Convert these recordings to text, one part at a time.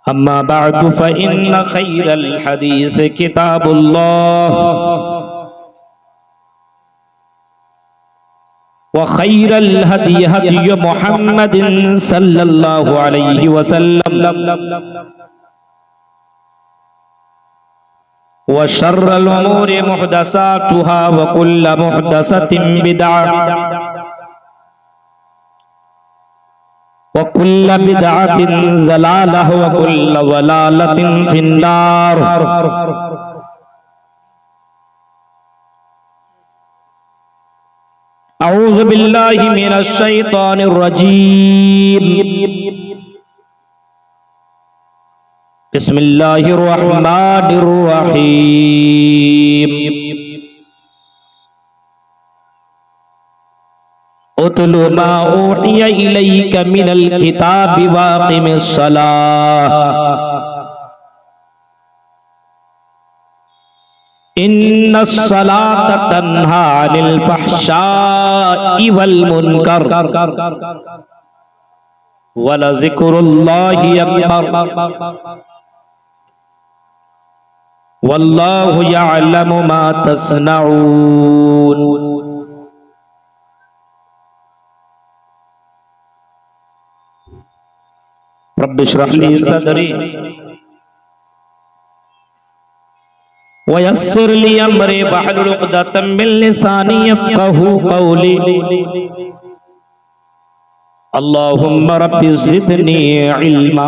अम्मा बअदु फ़इन्न खैरल हदीस किताबुल्लाह व खैरल हदी हदी मुहम्मदिन सल्लल्लाहु अलैहि वसल्लम व शर्रल उमूरि मुहदसातुहा व कुल्लु मुहदसतिन बिदअह व कुल्लु बिदअतिन ज़लालह व कुल्लु ज़लालतिन फिन्नार। औज़ु बिल्लाहि मिनश शैतानिर रजीम। बिस्मिल्लाहिर रहमानिर रहीम। उतलु मा ऊहिया इलैका मिनल किताबि वाक़िमिस सलाह इन्नस सलाता तन्हा अनिल फ़हशाइ वल मुनकर वलज़िक्रुल्लाहि अकबर वल्लाहु यअलमु मा तस्नऊन। रब्बि इश्रह ली सदरी वयस्सिर ली अमरी वहलुल उक़दतम मिन लिसानी यफ़क़हू क़ौली। अल्लाहुम्मा रब्बि ज़िदनी इल्मा।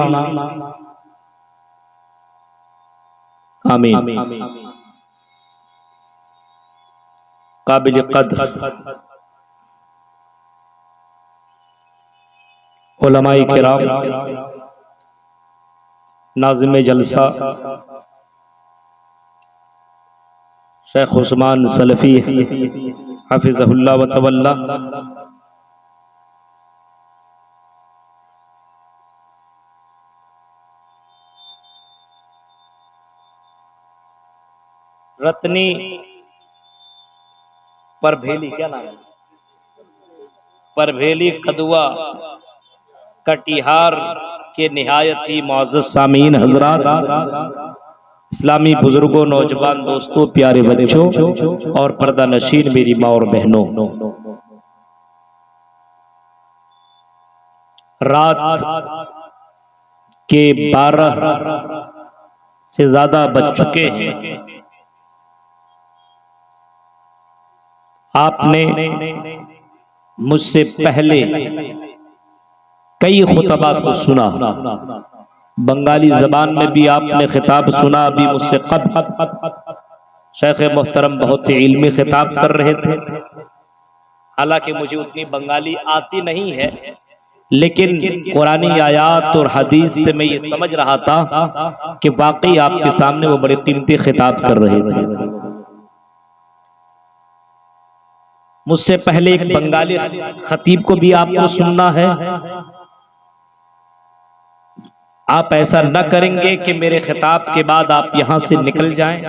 आमीन। काबिल क़द्र उलमाए किराम, नाज़िम जलसा शेख उस्मान सलफ़ी हफ़िज़हुल्लाह व तवल्ला, रत्नी परभेली, क्या नाम है, परभेली कदुआ कटिहार के निहायती मुअज़्ज़ज़ सामीन हज़रात, इस्लामी बुजुर्गों, नौजवान दोस्तों, प्यारे बच्चों और पर्दा नशीन मेरी माँ और बहनों, रात के 12 से ज्यादा बज चुके हैं। आपने मुझसे पहले कई खुतबा को सुना, बंगाली जबान में भी आपने खिताब सुना। अभी मुझसे कब्ल शेख मोहतरम बहुत ही इल्मी खिताब कर रहे थे। हालांकि मुझे उतनी बंगाली आती नहीं है, लेकिन कुरानी आयात और हदीस से मैं ये समझ रहा था कि वाकई आपके सामने वो बड़े कीमती खिताब कर रहे थे। मुझसे पहले एक बंगाली खतीब को भी आपको सुनना है। आप ऐसा न करेंगे कि मेरे खिताब के बाद आप यहां से निकल जाएं,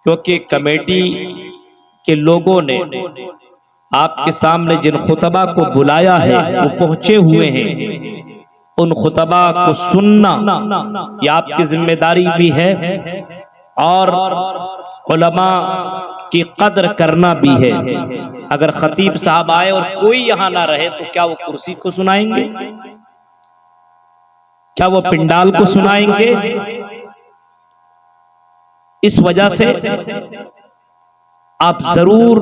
क्योंकि कमेटी के लोगों ने आपके सामने जिन खुतबा को बुलाया है वो पहुंचे हुए हैं। उन खुतबा को सुनना ये आपकी जिम्मेदारी भी है और उलमा की कदर करना भी है। अगर खतीब साहब आए और कोई यहां ना रहे तो क्या वो कुर्सी को सुनाएंगे? क्या वो पिंडाल को सुनाएंगे? इस वजह से आप जरूर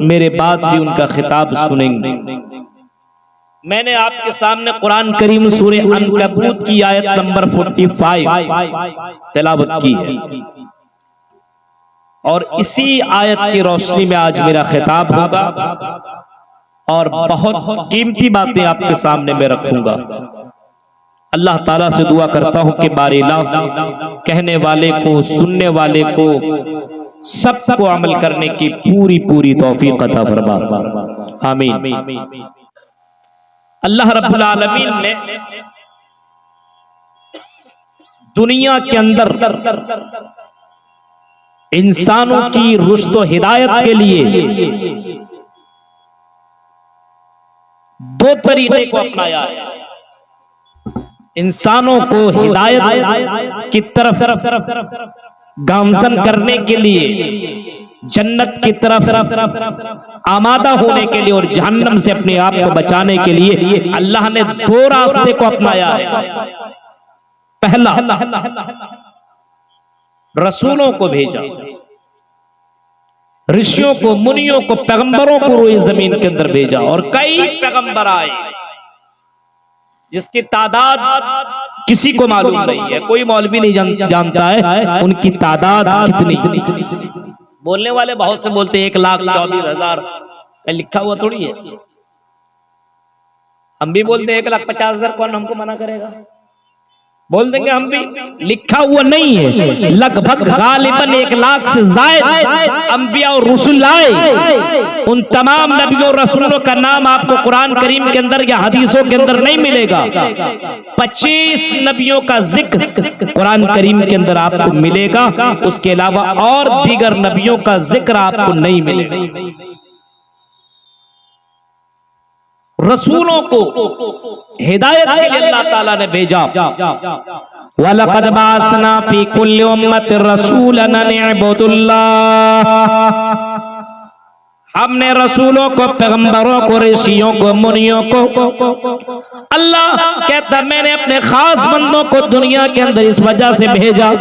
मेरे बाद भी उनका खिताब सुनेंगे। मैंने आपके सामने कुरान करीम सूरे अनकबूत की आयत नंबर 45 तिलावत की है और इसी आयत की रोशनी में आज मेरा खिताब होगा और बहुत कीमती बातें आपके सामने मैं रखूंगा। अल्लाह ताला से दुआ करता हूं कि बारिला कहने वाले को, सुनने वाले को, सबको अमल करने की पूरी पूरी तौफीक अता फरमा। आमीन। अल्लाह रब्बुल आलमीन ने दुनिया के अंदर इंसानों की रुश्द व हिदायत के लिए 2 तरीके को अपनाया है। इंसानों को हिदायत की तरफ गामजन करने के लिए, जन्नत की तरफ आमादा होने के लिए और जहन्नम से अपने आप को बचाने के लिए अल्लाह ने दो रास्ते को अपनाया है। पहला, रसूलों को भेजा, ऋषियों को, मुनियों को, पैगंबरों को रोए जमीन के अंदर भेजा, और कई पैगंबर आए जिसकी तादाद किसी को मालूम नहीं है, कोई मौलवी नहीं जानता है उनकी तादाद कितनी। बोलने वाले बहुत से बोलते 1,24,000, लिखा हुआ थोड़ी है। हम भी बोलते 1,50,000, कौन हमको मना करेगा? बोल देंगे हम भी, लिखा हुआ नहीं है। लगभग गालिबन 1,00,000 से ज्यादा अंबिया और रसूल आए। उन तमाम नबियों और रसूलों का नाम आपको कुरान करीम के अंदर या हदीसों के अंदर नहीं मिलेगा। 25 नबियों का जिक्र कुरान करीम के अंदर आपको मिलेगा, उसके अलावा और दीगर नबियों का जिक्र आपको नहीं मिलेगा। रसूलों को हिदायत के लिए अल्लाह ताला ने भेजा। वलक़द बाअसना फी कुल्लि उम्मतिन रसूलन अन इअ्बुदुल्लाह, हमने रसूलों को, पैगंबरों को, ऋषियों को, मुनियों को, अल्लाह कहता मैंने अपने खास बंदों को दुनिया के अंदर इस वजह से भेजा,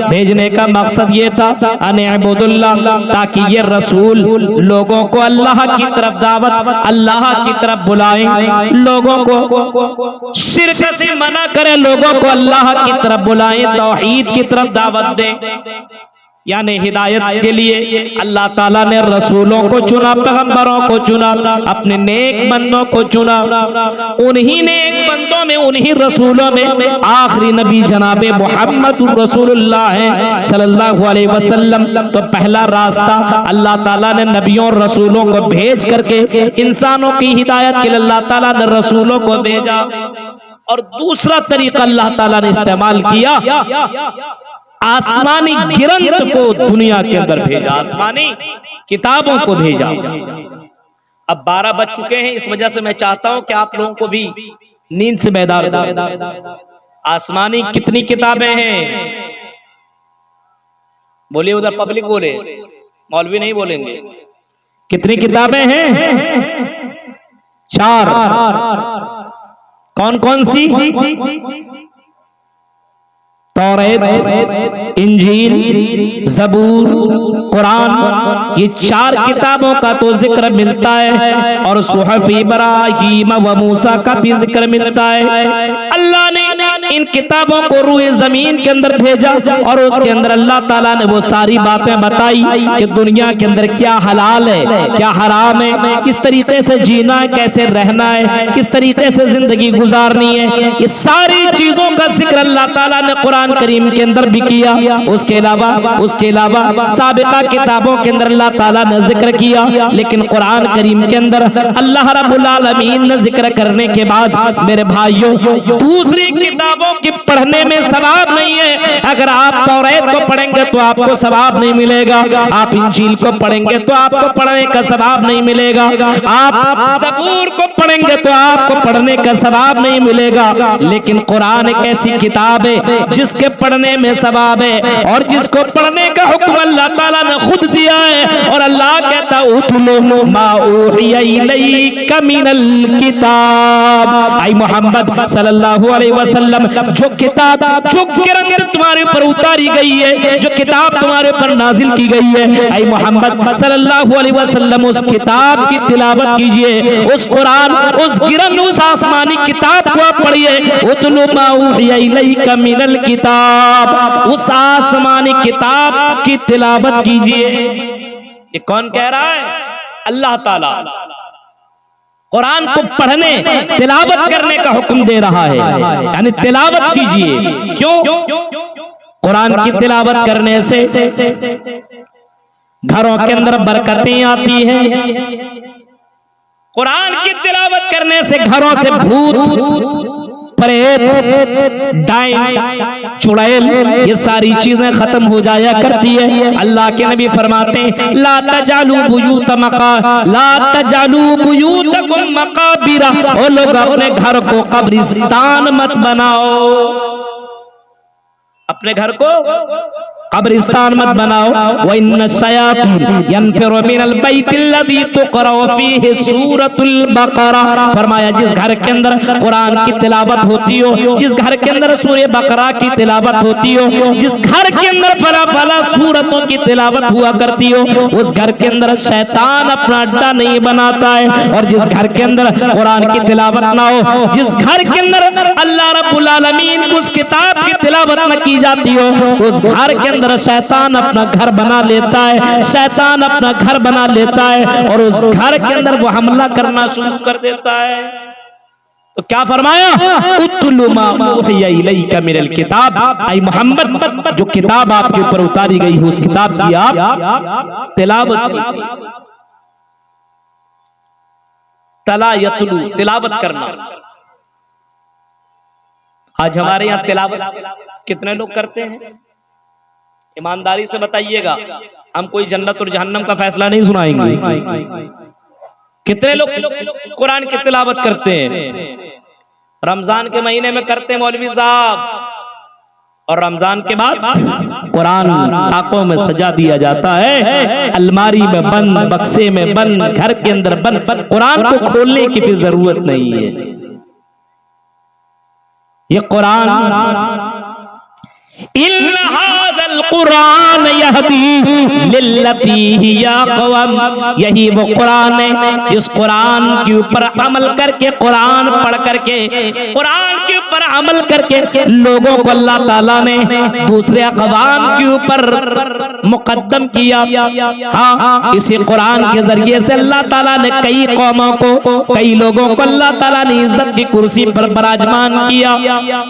भेजने का मकसद ये था अन इअ्बुदुल्लाह, ताकि ये रसूल लोगों को अल्लाह की तरफ दावत, अल्लाह की तरफ बुलाएं, लोगों को शिर्क से मना करें, लोगों को अल्लाह की तरफ बुलाएं, तौहीद की तरफ दावत दें। यानी हिदायत के लिए अल्लाह ताला ने रसूलों को चुना, पैगंबरों को चुना, अपने नेक बंदों को चुना। उन्हीं नेक बंदों में, उन्हीं रसूलों में आखिरी नबी जनाबे मोहम्मद रसूलुल्लाह है सल्लल्लाहु अलैहि वसल्लम। तो पहला रास्ता अल्लाह ताला ने नबियों और रसूलों को भेज करके इंसानों की हिदायत के लिए अल्लाह ताला ने रसूलों को भेजा। और दूसरा तरीका अल्लाह ताला ने इस्तेमाल किया, आसमानी गिरंत को दुनिया के अंदर भेजा, आसमानी किताबों को भेजा। अब 12 बज चुके हैं, इस वजह से मैं चाहता हूं कि आप लोगों को भी नींद से बेदार करो। आसमानी कितनी किताबें हैं? बोलिए, उधर पब्लिक बोले, मौलवी नहीं बोलेंगे। कितनी किताबें हैं? 4। कौन कौन सी? तौरात, इंजील, ज़बूर, कुरान, ये 4 किताबों का तो जिक्र मिलता है, और सुहफ़ इब्राहीम व मूसा का भी जिक्र मिलता है। अल्लाह ने इन किताबों को रूए जमीन के अंदर भेजा, और उसके अंदर अल्लाह ताला ने वो सारी बातें बताई कि दुनिया के अंदर क्या हलाल है, क्या हराम है, किस तरीके से जीना है, कैसे रहना है, किस तरीके से जिंदगी गुजारनी है। ये सारी चीजों का जिक्र अल्लाह ताला ने कुरान करीम के अंदर भी किया। उसके अलावा साबिका किताबों के अंदर अल्लाह ताला ने जिक्र किया, लेकिन कुरान करीम के अंदर अल्लाह रब्बुल आलमीन ने जिक्र करने के बाद मेरे भाइयों, दूसरी किताबों के पढ़ने में सवाब नहीं है। अगर आप तौरात को पढ़ेंगे तो आपको सवाब नहीं मिलेगा, आप इंजील को पढ़ेंगे तो आपको पढ़ने का सवाब नहीं मिलेगा, आप ज़बूर को पढ़ेंगे तो आपको पढ़ने का सवाब नहीं मिलेगा। लेकिन कुरान एक ऐसी किताब है जिसके पढ़ने में सवाब है, और जिसको पढ़ने का हुक्म अल्लाह ताला ने खुद दिया है। और अल्लाह कहता उतलु मा उहिया इलैका मिनल किताब, आई मोहम्मद सल्लल्लाहु अलैहि वसल्लम, जो किताब, जो ग्रंथ तुम्हारे ऊपर उतारी गई है, जो किताब तुम्हारे ऊपर नाजिल की गई है, आई मोहम्मद सल्लल्लाहु अलैहि वसल्लम, उस किताब की तिलावत कीजिए, उस कुरान, उस ग्रंथ, उस आसमानी किताब को आप पढ़िए। उतलु मा उहिया इलैका मिनल किताब, उस आसमानी किताब की तिलावत कीजिए। ये कौन कह रहा है? अल्लाह ताला कुरान को पढ़ने, तिलावत करने का हुक्म दे रहा है, यानी तिलावत कीजिए। क्यों? कुरान की तिलावत करने से घरों के अंदर बरकतें आती हैं। कुरान की तिलावत करने से घरों से भूत प्रेत प्रेत, डाइन, चुड़ैल, ये सारी चीजें खत्म हो जाया करती है। अल्लाह के नबी फरमाते हैं ला तजालू बुयूतकुम मकाबिरा, ओ लोग अपने घर को कब्रिस्तान मत बनाओ, अपने घर को कब्रिस्तान मत बनाओ। व इन्न शयातीन यनफिरु मिनल बैतिल्लज़ी तुक़रअ फ़ीहि सूरतुल बक़रा, फरमाया जिस घर के अंदर कुरान की तिलावत होती हो, जिस घर के अंदर सूरह बकरा की तिलावत होती हो, जिस घर के अंदर फला फला सूरतों की तिलावत हुआ करती हो, उस घर के अंदर शैतान अपना अड्डा नहीं बनाता है। और जिस घर के अंदर कुरान की तिलावत ना हो, जिस घर के अंदर अल्लाह रब्बुल आलमीन की उस किताब की तिलावत न की जाती हो, उस घर के अंदर शैतान अपना घर बना लेता है, शैतान अपना घर बना लेता है और उस घर के अंदर वो हमला करना शुरू कर देता है। तो क्या फरमाया, उतलु मा उहिया इलैका मिनल किताब, आई मोहम्मद जो किताब आपके ऊपर उतारी गई है उस किताब की आप तिलावत कीजिए। तला यतलू, तिलावत करना। आज हमारे यहाँ तिलावत कितने लोग करते हैं? ईमानदारी से बताइएगा, हम कोई जन्नत और जहन्नम का फैसला नहीं सुनाएंगे। कितने लोग कुरान की तिलावत करते हैं? रमजान के महीने में करते हैं मौलवी साहब, और रमजान के बाद कुरान ताकों में सजा दिया जाता है, अलमारी में बंद, बक्से में बंद, घर के अंदर बंद। कुरान को खोलने की भी जरूरत नहीं है। ये कुरान इन्ना हाज़ल कुरान यहदी लिल्लती हिया क़वम, यही वो कुरान है जिस कुरान के ऊपर अमल करके, कुरान पढ़ करके, कुरान के ऊपर अमल करके लोगों को अल्लाह ताला ने दूसरे अक़वाम के ऊपर मुक़द्दम किया। हाँ, इसी कुरान के जरिए से अल्लाह ताला ने कई कौमों को, कई लोगों को अल्लाह ताला ने इज्जत की कुर्सी पर विराजमान किया।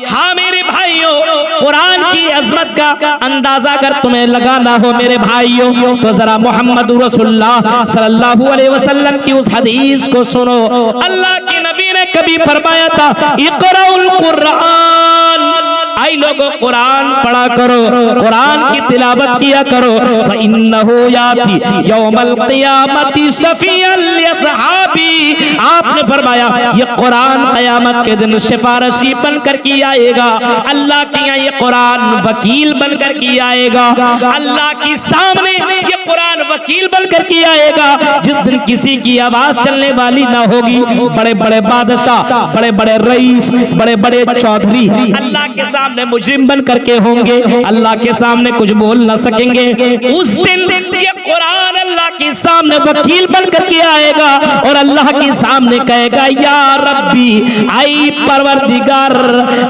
हाँ मेरे भाइयों, कुरान की अज़मत का अंदाजा अगर तुम्हें लगाना हो मेरे भाइयों, तो जरा मोहम्मद रसूलुल्लाह सल्लल्लाहु अलैहि वसल्लम की उस हदीस को सुनो। अल्लाह के नबी ने कभी फरमाया था इक़राउल कुरान, आई लोगों कुरान पढ़ा करो, कुरान की तिलावत किया करो। फ़इन्नहु याती यौमल क़ियामति शफ़ीअल लिअस्हाबी, आपने फरमाया ये कुरान क़यामत के दिन सिफारिशी बनकर के आएगा। अल्लाह के यहाँ ये कुरान वकील बनकर के आएगा, अल्लाह के सामने ये कुरान वकील बनकर के आएगा। जिस दिन किसी की आवाज चलने वाली ना होगी, बड़े बड़े बादशाह, बड़े बड़े रईस, बड़े बड़े चौधरी अल्लाह के सामने मुजरिम बन करके होंगे, अल्लाह के सामने कुछ बोल ना सकेंगे। उस दिन ये कुरान अल्लाह के सामने वकील बन करके आएगा और अल्लाह के सामने कहेगा या रब्बी, आई परवरदिगार,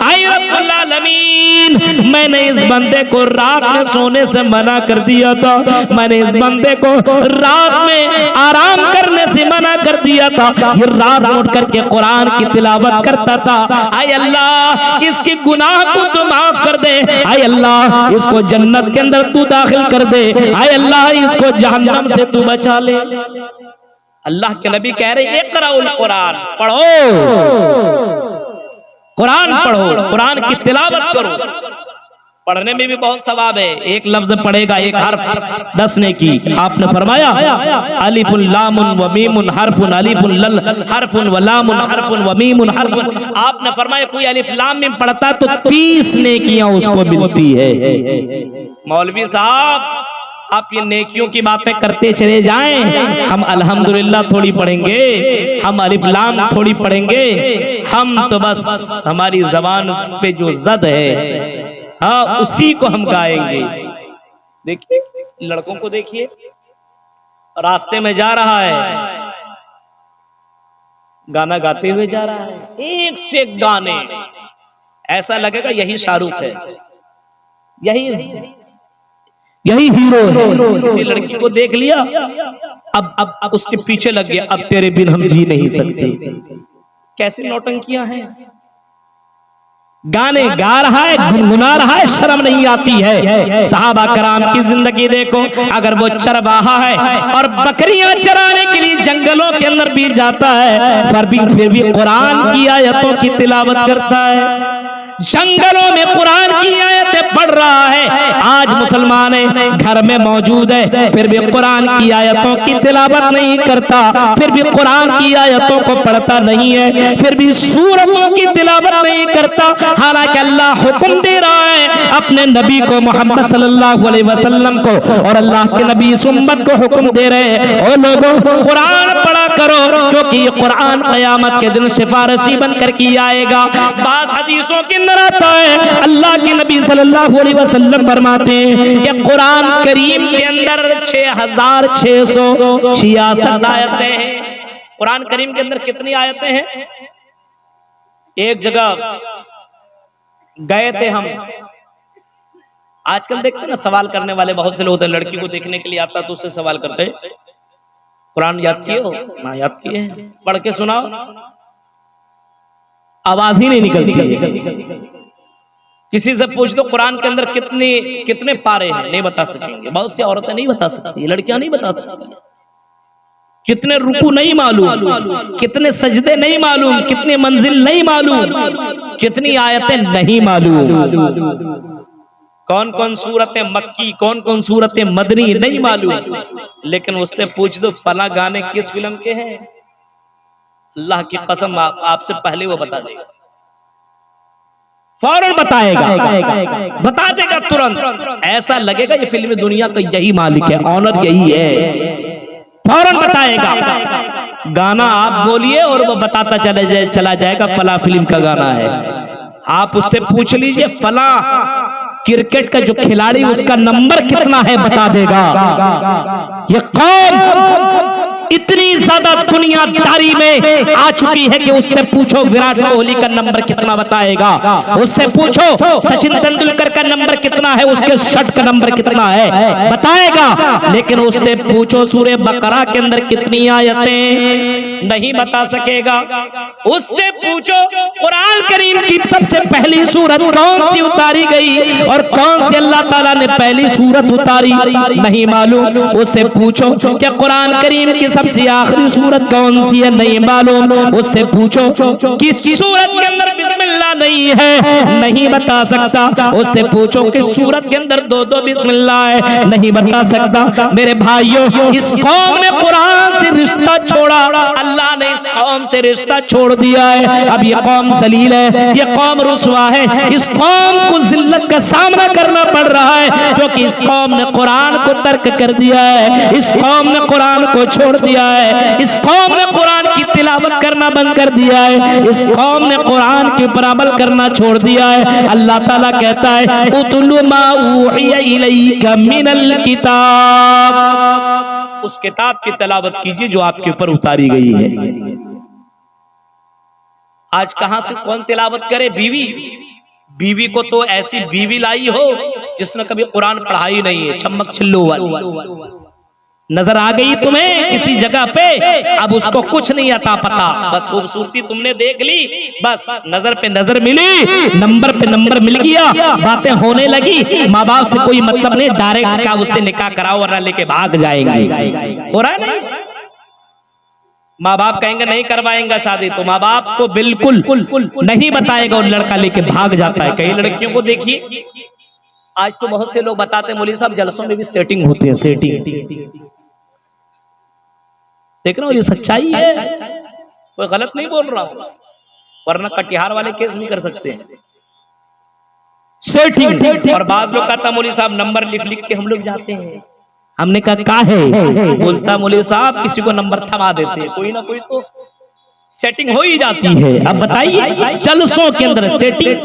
आई रब्बुल आलमीन, मैंने इस बंदे को रात में सोने से मना कर दिया था, मैंने इस बंदे को रात में आराम करने से मना कर दिया था, ये रात उठ करके कुरान की तिलावत करता था। आय अल्लाह इसके गुनाह को तू माफ कर दे, आय अल्लाह इसको जन्नत के अंदर तू दाखिल कर दे, आय अल्लाह इसको जहन्नम से तू बचा ले। अल्लाह के नबी कह रहे इक़राउल कुरान, पढ़ो कुरान, पढ़ो कुरान की तिलावत करो। पढ़ने में भी बहुत सवाब है, एक लफ्ज पढ़ेगा एक हर्फ 10 ने की। आपने फरमाया अलिफुन लामुन व मीमुन हरफुन, अलिफुन लल हरफुन व लामुन हरफुन व मीमुन हरफुन। आपने फरमाया कोई अलिफ लाम मीम पढ़ता तो 30 नेकियां उसको मिलती है। मौलवी साहब आप ये नेकियों की बातें करते चले जाएं, हम अल्हम्दुलिल्लाह थोड़ी पढ़ेंगे, हम अलिफ लाम थोड़ी पढ़ेंगे, हम तो बस हमारी जबान पे जो जद है हाँ उसी को हम गाएंगे। देखिए लड़कों को देखिए, रास्ते में जा रहा है, गाना गाते हुए जा रहा है, एक से एक गाने, ऐसा लगेगा यही शाहरुख है, यही हीरो है। किसी लड़की को देख लिया, अब उसके पीछे लग गया, अब तेरे बिन हम जी नहीं सकते। कैसी नौटंकियां हैं। गाने गा रहा है, गुनगुना रहा है, शर्म नहीं आती है। सहाबा कराम की जिंदगी देखो, अगर वो चरवाहा है और बकरियां चराने के लिए जंगलों के अंदर भी जाता है, फिर भी कुरान की आयतों की तिलावत करता है, जंगलों में कुरान की आयतें पढ़ रहा है। आज मुसलमान है, घर में मौजूद है, फिर भी कुरान की आयतों की तिलावत नहीं करता, फिर भी कुरान की आयतों को पढ़ता नहीं है, फिर भी सूरतों की तिलावत नहीं करता। हालांकि अल्लाह हुक्म दे रहा है अपने नबी को, मोहम्मद सल्लल्लाहु अलैहि वसल्लम को, और अल्लाह के नबी इस उम्मत को हुक्म दे रहे हैं, और लोगों कुरान पढ़ा करो, क्योंकि ये कुरान क़यामत के दिन सिफारिशी बनकर के आएगा। बाज़ हदीसों के आता है, अल्लाह के नबी सल्लल्लाहु अलैहि वसल्लम फरमाते हैं कि कुरान करीम के अंदर 6666 आयतें हैं। कुरान करीम के अंदर कितनी आयतें हैं? एक जगह गए थे हम, आजकल देखते हैं ना सवाल करने वाले बहुत से लोग होते हैं, लड़की को देखने के लिए आता तो उससे सवाल करते, कुरान याद किए हो? ना याद किए, पढ़ के सुनाओ, आवाज ही नहीं निकलती है। किसी से पूछ दो कुरान के अंदर कितने पारे हैं, नहीं बता सकेंगे। बहुत सी औरतें नहीं बता सकती, लड़कियां नहीं बता सकती, कितने रुकू नहीं मालूम, कितने सजदे नहीं मालूम, कितनी मंजिल नहीं मालूम, कितनी आयतें नहीं मालूम, कौन कौन सूरतें मक्की, कौन कौन सूरतें मदनी नहीं मालूम। लेकिन उससे पूछ दो फला गाने किस फिल्म के हैं, अल्लाह की कसम आपसे पहले वो बता देगा, फौरन बताएगा, बता देगा तुरंत। ऐसा लगेगा ये फिल्म दुनिया का यही मालिक है, ऑनर यही है, फौरन बताएगा। गाना आप बोलिए और वो बताता चला जाएगा फला फिल्म का गाना है। आप उससे पूछ लीजिए फला क्रिकेट का जो खिलाड़ी उसका नंबर कितना है, बता देगा। ये कौन इतनी ज्यादा दुनियादारी में आ चुकी है कि उससे पूछो विराट कोहली का नंबर कितना बताएगा, उससे पूछो सचिन तेंदुलकर का नंबर कितना है, उसके शर्ट का नंबर कितना है, बताएगा। लेकिन उससे पूछो सूरह बकरा के अंदर कितनी आयतें, नहीं बता सकेगा। उससे पूछो कुरान करीम की सबसे पहली सूरत कौन सी उतारी गई और कौन सी अल्लाह ताला ने पहली सूरत उतारी, नहीं मालूम। उससे पूछो कि कुरान करीम की सबसे आखिरी सूरत कौन सी है, नहीं मालूम। उससे पूछो किस सूरत के अंदर बिस्मिल्लाह नहीं है, नहीं बता सकता। उससे पूछो किस सूरत के अंदर दो बिस्मिल्लाह है, नहीं बता सकता। मेरे भाइयों, इस कौम ने कुरान से रिश्ता छोड़ा, अल्लाह ने इस कौम से रिश्ता छोड़ दिया है। अब ये कौम जलील है, ये कौम रुसवा है, इस कौम को जिल्लत का सामना करना पड़ रहा है, क्योंकि इस कौम ने कुरान को तर्क कर दिया है, इस कौम ने कुरान को छोड़ दिया है, इस कौम ने कुरान की तिलावत करना बंद कर दिया है, इस कौम ने कुरान के ऊपर अमल करना छोड़ दिया है। अल्लाह ताला कहता है उतलु मा ऊहिया इलैका मिनल किताब, उस किताब की तिलावत कीजिए जो आपके ऊपर उतारी गई है। आज कहां से कौन तिलावत करे? बीवी को तो ऐसी बीवी लाई हो जिसने कभी कुरान पढ़ा ही नहीं है, चमक छिल्लू वाली नजर आ गई तुम्हें किसी जगह पे, अब उसको कुछ नहीं आता पता, बस खूबसूरती तुमने देख ली, बस नजर पे नजर मिली, नंबर पे नंबर मिल गया, बातें होने लगी, माँ बाप से कोई मतलब नहीं, डायरेक्ट का उससे निकाह कराओ वरना लेके भाग जाएंगे। हो रहा है नहीं? माँ बाप कहेंगे नहीं करवाएंगे शादी, तो माँ बाप को बिल्कुल नहीं बताएगा और लड़का लेके भाग जाता है। कई लड़कियों को देखिए, आज तो बहुत से लोग बताते हैं मौलवी साहब जलसों में भी सेटिंग होती है, सेटिंग देखना, ये सच्चाई है, कोई गलत नहीं बोल रहा हूं, वरना कटिहार वाले केस भी कर सकते हैं सेटिंग। और बाज लोग कहता मौलवी साहब नंबर लिख लिख के हम लोग जाते हैं, हमने कहा का है, बोलता मौलवी साहब किसी को नंबर थमा देते हैं, कोई ना कोई तो सेटिंग हो ही जाती है। अब बताइए जलसों के अंदर सेटिंग,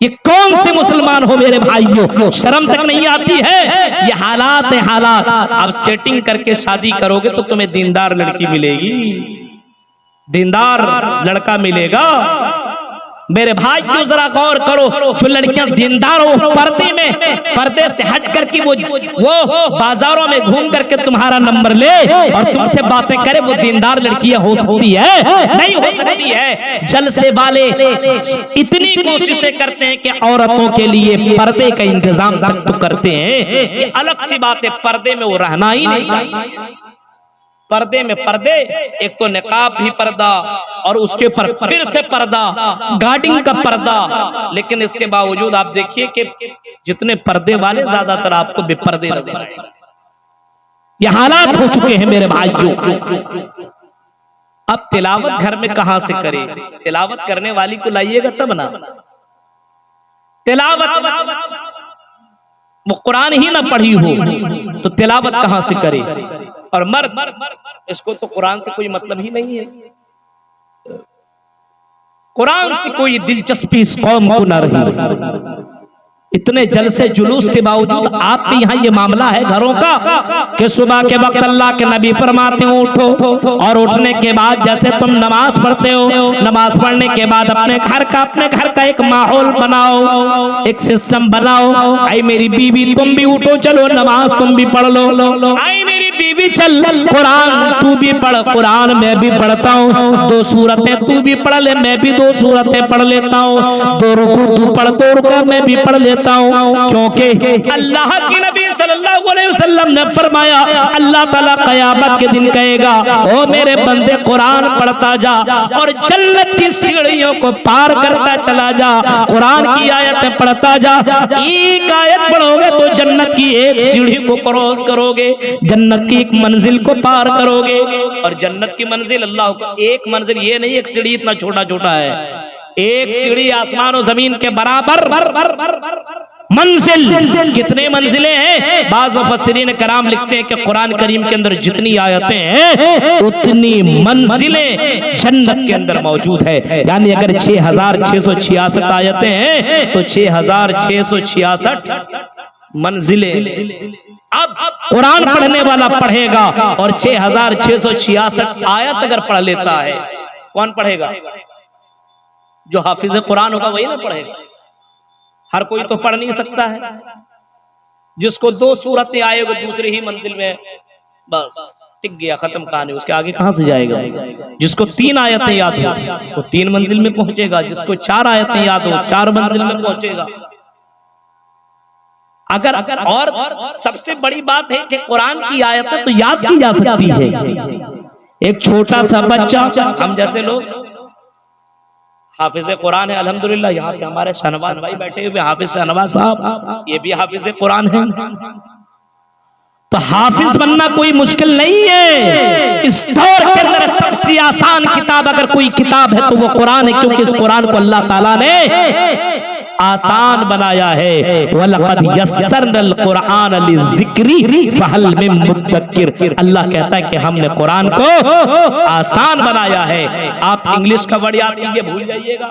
ये कौन से मुसलमान हो मेरे भाइयों, शर्म तक नहीं आती है? ये हालात है हालात। अब सेटिंग करके शादी करोगे तो तुम्हें दीनदार लड़की मिलेगी, दीनदार लड़का मिलेगा, मेरे भाई क्यों जरा गौर करो, जो लड़कियां दीनदार हो पर्दे में, पर्दे से हट करके वो बाजारों में घूम करके तुम्हारा नंबर ले और तुमसे बातें करे, वो दीनदार लड़कियां हो सकती है? नहीं हो सकती है। जलसे वाले इतनी कोशिशें करते हैं कि औरतों के लिए पर्दे का इंतजाम तक तो करते हैं, ये अलग सी बात है, पर्दे में वो रहना ही नहीं चाहिए। पर्दे में पर्दे, एक तो निकाब भी पर्दा और उसके ऊपर फिर से पर्दा, गार्डिंग का पर्दा। लेकिन इसके बावजूद आप देखिए कि जितने पर्दे वाले ज्यादातर आपको बेपर्दे नजर आएंगे। ये हालात हो चुके हैं मेरे भाइयों। अब तिलावत घर में कहां से करें? तिलावत करने वाली को लाइएगा तब ना। तिलावत वो कुरान ही ना पढ़ी हो तो तिलावत कहां से करे? और मर्द, इसको तो कुरान से कोई मतलब ही नहीं है, कुरान से कोई दिलचस्पी इस कौम को ना रही। इतने जलसे जुलूस के बावजूद आपके यहाँ ये मामला है घरों का कि सुबह के वक्त अल्लाह के नबी फरमाते हो उठो, और उठने के बाद जैसे तुम नमाज पढ़ते हो, नमाज पढ़ने के बाद अपने घर का एक माहौल बनाओ, एक सिस्टम बनाओ। आई मेरी बीवी तुम भी उठो, चलो नमाज तुम भी पढ़ लो। आई मेरी बीवी चल कुरान तू भी पढ़, कुरान मैं भी पढ़ता हूँ, 2 सूरतें तू भी पढ़ ले, मैं भी 2 सूरतें पढ़ लेता हूँ, 2 रुकू तू पढ़, 2 रुकू मैं भी पढ़ लेता हूं। क्योंकि अल्लाह के नबी सल्लल्लाहु अलैहि वसल्लम ने फरमाया, अल्लाह ताला क़यामत के दिन कहेगा, ओ मेरे बंदे कुरान पढ़ता जा और जन्नत की सीढ़ियों को पार करता चला जा, कुरान की आयतें पढ़ता जा। एक आयत पढ़ोगे तो जन्नत की एक सीढ़ी को क्रॉस करोगे, जन्नत की एक मंजिल को पार करोगे। और जन्नत की मंजिल, अल्लाह को एक मंजिल ये नहीं, एक सीढ़ी इतना छोटा छोटा है, एक सीढ़ी आसमान और जमीन के बराबर मंजिल। कितने मंजिलें हैं? बाज़ मुफस्सिरीन कराम लिखते हैं कि कुरान करीम के अंदर जितनी आयतें हैं उतनी मंजिलें जन्नत के अंदर मौजूद है। यानी अगर 6666 आयतें हैं तो 6666 मंजिलें। अब कुरान पढ़ने वाला पढ़ेगा और 6666 आयत अगर पढ़ लेता है, कौन पढ़ेगा? जो हाफिज कुरान होगा वही ना पढ़ेगा। हर कोई तो पढ़ नहीं सकता है। जिसको 2 सूरतें आएगा दूसरी ही मंजिल में, बस टिक गया, खत्म कहानी, उसके आगे कहां से जाएगा? जिसको 3 आयतें याद हो वो 3 मंजिल में पहुंचेगा, जिसको 4 आयतें याद हो 4 मंजिल में पहुंचेगा। अगर और सबसे बड़ी बात है कि कुरान की आयतें तो याद की जा सकती है। एक छोटा सा बच्चा, हम जैसे लोग हाफिज कुरान है अल्हम्दुलिल्लाह, यहाँ पे हमारे शहनवाज भाई बैठे हुए, हाफिज शहनवाज साहब, ये भी हाफिज कुरान है। तो हाफिज बनना कोई मुश्किल नहीं है। इस दौर के अंदर सबसे आसान किताब अगर कोई किताब है तो वो कुरान है, क्योंकि इस कुरान को अल्लाह ताला ने आसान बनाया है। वलक़द यस्सरनल कुरान लिज़िक्री फहल मिन मुद्दक्किर। अल्लाह कहता है कि हमने कुरान को आसान बनाया है। आप इंग्लिश का वर्ड याद कीजिए, भूल जाइएगा।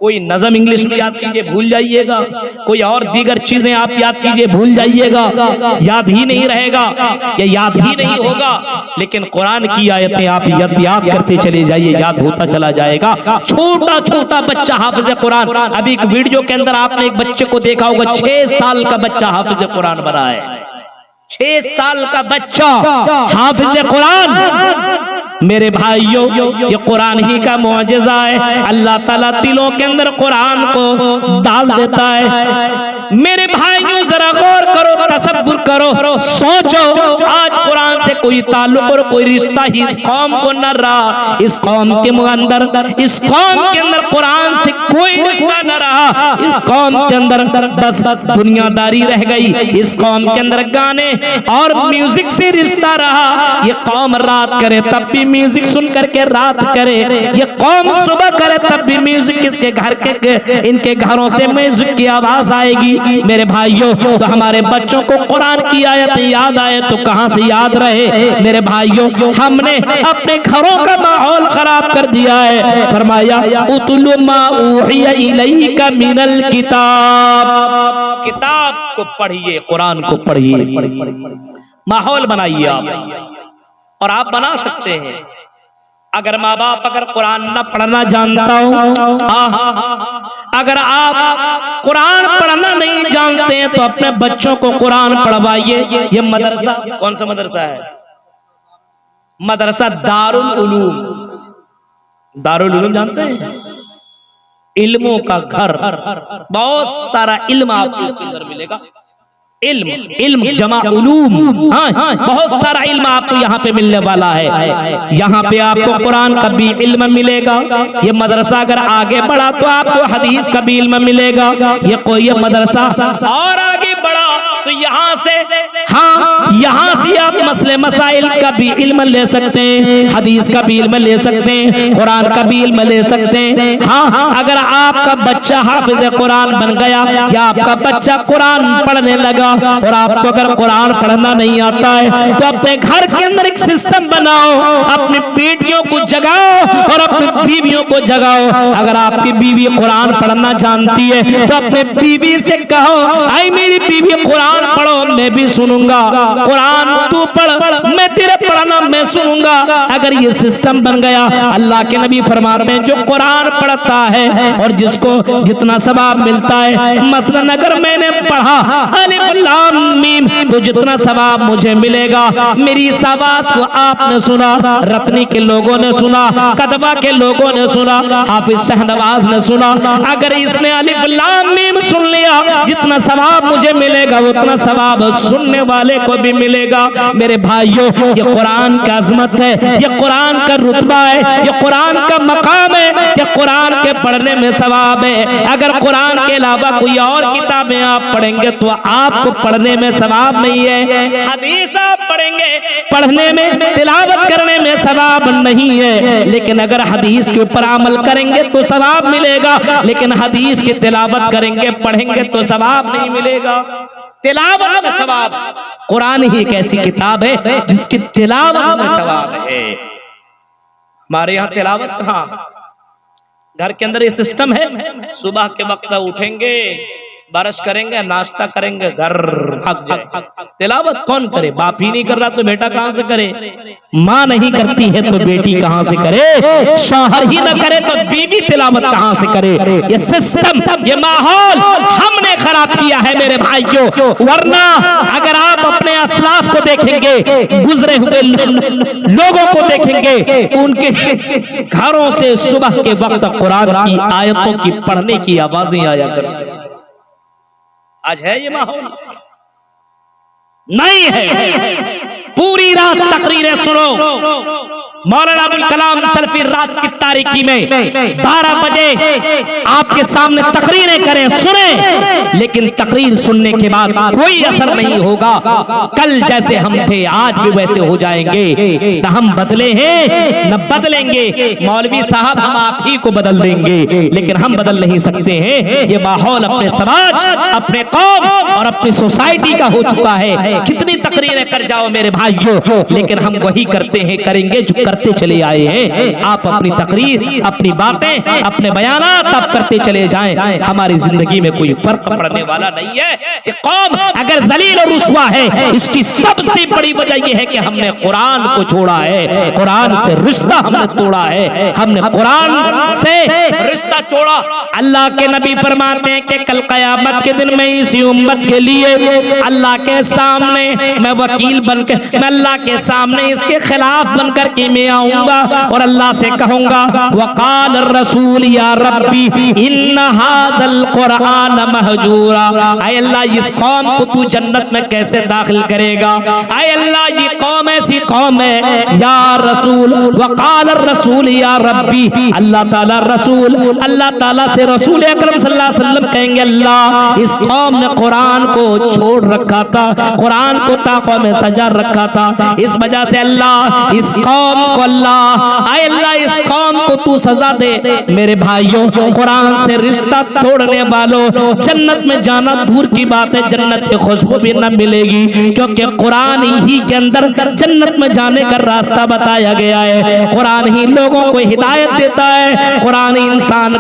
कोई नज़म इंग्लिश में याद कीजिए, भूल जाइएगा। कोई और दीगर चीजें आप याद कीजिए, भूल जाइएगा, याद ही नहीं रहेगा, या याद ही नहीं होगा। लेकिन कुरान की आयतें आप याद करते चले जाइए, याद होता चला जाएगा। छोटा छोटा बच्चा हाफिज कुरान। अभी एक वीडियो के अंदर आपने एक बच्चे को देखा होगा, 6 साल का बच्चा हाफिज कुरान बना है। 6 साल का बच्चा हाफिज कुरान। मेरे भाइयों, ये कुरान ही का मुआजिजा है। अल्लाह ताला दिलों के अंदर कुरान को डाल देता है। मेरे भाइयों जरा गौर करो, तसब्बुर करो, सोचो, आज कुरान से कोई ताल्लुक और कोई रिश्ता ही इस कौम को न रहा। इस कौम के अंदर, इस कौम के अंदर कुरान से कोई रिश्ता न रहा। इस कौम के अंदर बस दुनियादारी रह गई। इस कौम के अंदर गाने और म्यूजिक से रिश्ता रहा। ये कौम रात करे तब भी म्यूजिक सुन करके रात करे, ये कौम सुबह करे तब भी म्यूजिक, इसके घर के इनके घरों से म्यूजिक की आवाज आएगी। मेरे भाइयों, तो हमारे बच्चों को कुरान की आयत याद आए तो कहां से याद रहे? मेरे भाइयों, हमने अपने घरों का माहौल खराब कर दिया है। फरमाया उतलु मा उहिया इलैका मिनल किताब, किताब को पढ़िए, कुरान को पढ़िए, माहौल बनाइए आप। और आप बना सकते हैं। अगर माँ बाप अगर कुरान न पढ़ना जानता हो, अगर आप कुरान पढ़ना नहीं जानते हैं तो अपने बच्चों को कुरान पढ़वाइए। ये मदरसा कौन सा मदरसा है? मदरसा दारुल उलूम। दारुल उलूम जानते हैं? इल्मों का घर। बहुत सारा इल्म आपको इसके अंदर मिलेगा। इल्म, इल्म जमा उलूम। हाँ, बहुत सारा इल्म आपको यहाँ पे मिलने वाला है। यहाँ पे आपको कुरान का भी इल्म मिलेगा। ये मदरसा अगर आगे बढ़ा तो आपको हदीस का भी इल्म मिलेगा। ये मदरसा और आगे बढ़ा तो यहाँ से, हाँ, यहाँ से आप मसले मसाइल का भी इल्म ले सकते हैं, हदीस का भी इल्म ले सकते हैं, कुरान का भी इल्म ले सकते हैं। हाँ, अगर आपका बच्चा हाफिज कुरान बन गया या आपका बच्चा कुरान पढ़ने लगा और आपको अगर कुरान पढ़ना नहीं आता है तो अपने घर के अंदर एक सिस्टम बनाओ, अपनी बेटियों को जगाओ और अपनी बीवियों को जगाओ। अगर आपकी बीवी कुरान पढ़ना जानती है तो अपने बीवी से कहो, आई मेरी बीवी कुरान पढ़ो, मैं भी सुनूंगा। कुरान तू पढ़, मैं तेरे पढ़ना मैं सुनूंगा। अगर ये सिस्टम बन गया, अल्लाह के नबी फरमाते हैं जो कुरान पढ़ता है और जिसको जितना सवाब मिलता है, मसलन अगर मैंने पढ़ा अलिफ लाम मीम तो जितना सवाब मुझे मिलेगा, मेरी इस आवाज को आपने सुना, रत्नी के लोगों ने सुना, कदवा के लोगों ने सुना, हाफिज शाहनवाज ने सुना, अगर इसने अलिफ लाम मीम सुन लिया, जितना सवाब मुझे मिलेगा उतना सवाब सुनने वाले को भी मिलेगा। मेरे भाइयों, ये कुरान का अजमत है, ये कुरान का रुतबा है, ये कुरान का मकाम है कि कुरान के पढ़ने में सवाब है। अगर कुरान के अलावा कोई और किताबें आप पढ़ेंगे तो आपको पढ़ने में सवाब नहीं है। हदीस आप पढ़ेंगे, पढ़ने में तिलावत करने में सवाब नहीं है, लेकिन अगर हदीस के ऊपर अमल करेंगे तो सवाब मिलेगा, लेकिन हदीस की तिलावत करेंगे पढ़ेंगे तो सवाब नहीं मिलेगा। तिलावत में सवाब, कुरान ही एक ऐसी किताब है जिसकी तिलावत में सवाब है। हमारे यहाँ तिलावत कहाँ, घर के अंदर ये सिस्टम है, सुबह के वक्त उठेंगे, बारिश करेंगे, नाश्ता करेंगे, घर भाग जाए। तिलावत कौन करे? बाप ही नहीं कर रहा तो बेटा कहां से करे? माँ नहीं करती है तो बेटी कहां से करे? शौहर ही न करे तो बीवी तिलावत कहां से करे? ये सिस्टम, ये माहौल हमने खराब किया है मेरे भाइयों। वरना अगर आप अपने असलाफ को देखेंगे, गुजरे हुए लोगों को देखेंगे, उनके घरों से सुबह के वक्त कुरान की आयतों की पढ़ने की आवाजें आया करती। आज है ये माहौल? नहीं है। पूरी रात तकरीरें सुनो, मौलाना अबुल कलाम सल्फी रात की तारीकी में 12 बजे आपके सामने तकरीरें करें, सुने, लेकिन तकरीर सुनने के बाद कोई असर नहीं होगा। कल जैसे हम थे आज भी वैसे हो जाएंगे। न हम बदले हैं न बदलेंगे। मौलवी साहब हम आप ही को बदल देंगे, लेकिन हम बदल नहीं सकते हैं। ये माहौल अपने समाज, अपने कौम और अपनी सोसाइटी का हो चुका है। कितनी तकरीरें कर जाओ मेरे भाइयों, लेकिन हम वही करते हैं, करेंगे जो करते चले आए हैं। आप अपनी तकरीर, अपनी बातें, अपने बयानात आप करते चले जाएं, हमारी जिंदगी में कोई फर्क पड़ने वाला नहीं है। कि कौम अगर जलील और रुस्वा है, इसकी सबसे बड़ी वजह यह है कि हमने कुरान को छोड़ा है, कुरान से रिश्ता हमने तोड़ा है, हमने कुरान से रिश्ता तोड़ा। अल्लाह के नबी फरमाते हैं कि कल कयामत के दिन में इसी उम्मत के लिए अल्लाह के सामने मैं वकील बनकर, मैं अल्लाह के सामने इसके खिलाफ बनकर के मैं आऊंगा और अल्लाह से कहूंगा वकाल रसूल या रब्बी इन्ना हाज़ल कुरान महजूरा। आय अल्लाह, इस कौम को तू जन्नत में कैसे दाखिल करेगा? आय अल्लाह, ये कौम ऐसी कौम है या रसूल। वकाल रसूल या रब्बी, अल्लाह ताला रसूल, अल्लाह ताला से रसूल अकरम सल्लल्लाहु अलैहि वसल्लम कहेंगे अल्लाह, इस कौम ने कुरान को छोड़ रखा था, कुरान को ताक़ों में सजा रखा था, इस वजह से अल्लाह इस कौम को, अल्लाह आए अल्लाह इस कौम को तू सजा दे। मेरे भाइयों, कुरान से रिश्ता तोड़ने वालों, जन्नत में जाना दूर की बात है, जन्नत की खुशबू भी न मिलेगी, क्योंकि कुरान ही के अंदर जन्नत में जाने का रास्ता बताया गया है। कुरान ही लोगों को हिदायत देता है, कुरान इंसान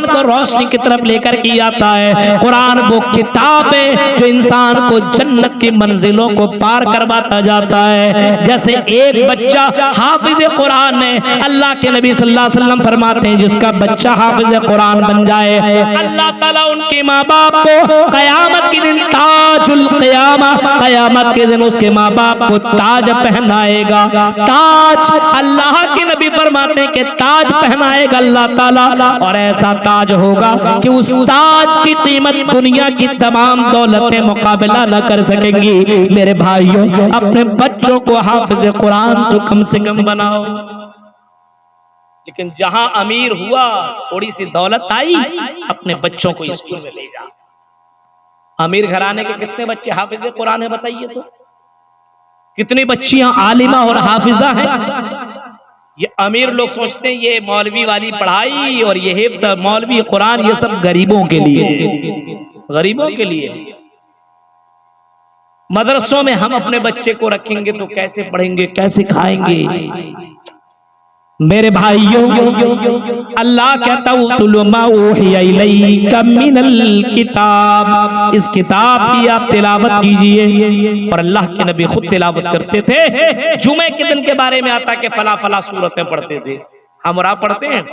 को रोशनी की तरफ लेकर के आता है। कुरान वो किताब है जो इंसान को जन्नत की मंजिलों को पार करवाता जाता है। जैसे एक बच्चा हाफिज कुरान है। अल्लाह के नबी सल्लल्लाहु अलैहि वसल्लम फरमाते हैं जिसका बच्चा हाफिज कुरान बन जाए, अल्लाह ताला उनके माँ बाप को कयामत के दिन ताजुल क़यामा, कयामत के दिन उसके माँ बाप को ताज पहनाएगा। ताज, अल्लाह के नबी फरमाते हैं कि ताज पहनाएगा अल्लाह ताला, और ऐसा ताज होगा कि उस ताज की कीमत दुनिया की तमाम दौलतें मुकाबला न कर सकेंगी। मेरे भाइयों, अपने बच्चों को हाफिज कुरान तो कम से कम बनाओ। लेकिन जहां अमीर हुआ, थोड़ी सी दौलत आई, अपने बच्चों को स्कूल में ले जा। अमीर घराने के कितने बच्चे हाफिज कुरान है बताइए तो? कितनी बच्चियां आलिमा और हाफिजा हैं? ये अमीर लोग सोचते हैं ये मौलवी वाली पढ़ाई और ये हिफ्ज़, मौलवी कुरान, ये सब गरीबों के लिए, गरीबों के लिए। मदरसों में हम अपने बच्चे को रखेंगे तो कैसे पढ़ेंगे, कैसे खाएंगे? मेरे भाइयों, अल्लाह कहता किताब, इस किताब की आप तिलावत कीजिए। और अल्लाह के नबी खुद तिलावत करते थे। जुमे के दिन के बारे में आता कि फला फला सूरतें पढ़ते थे। हमरा पढ़ते हैं?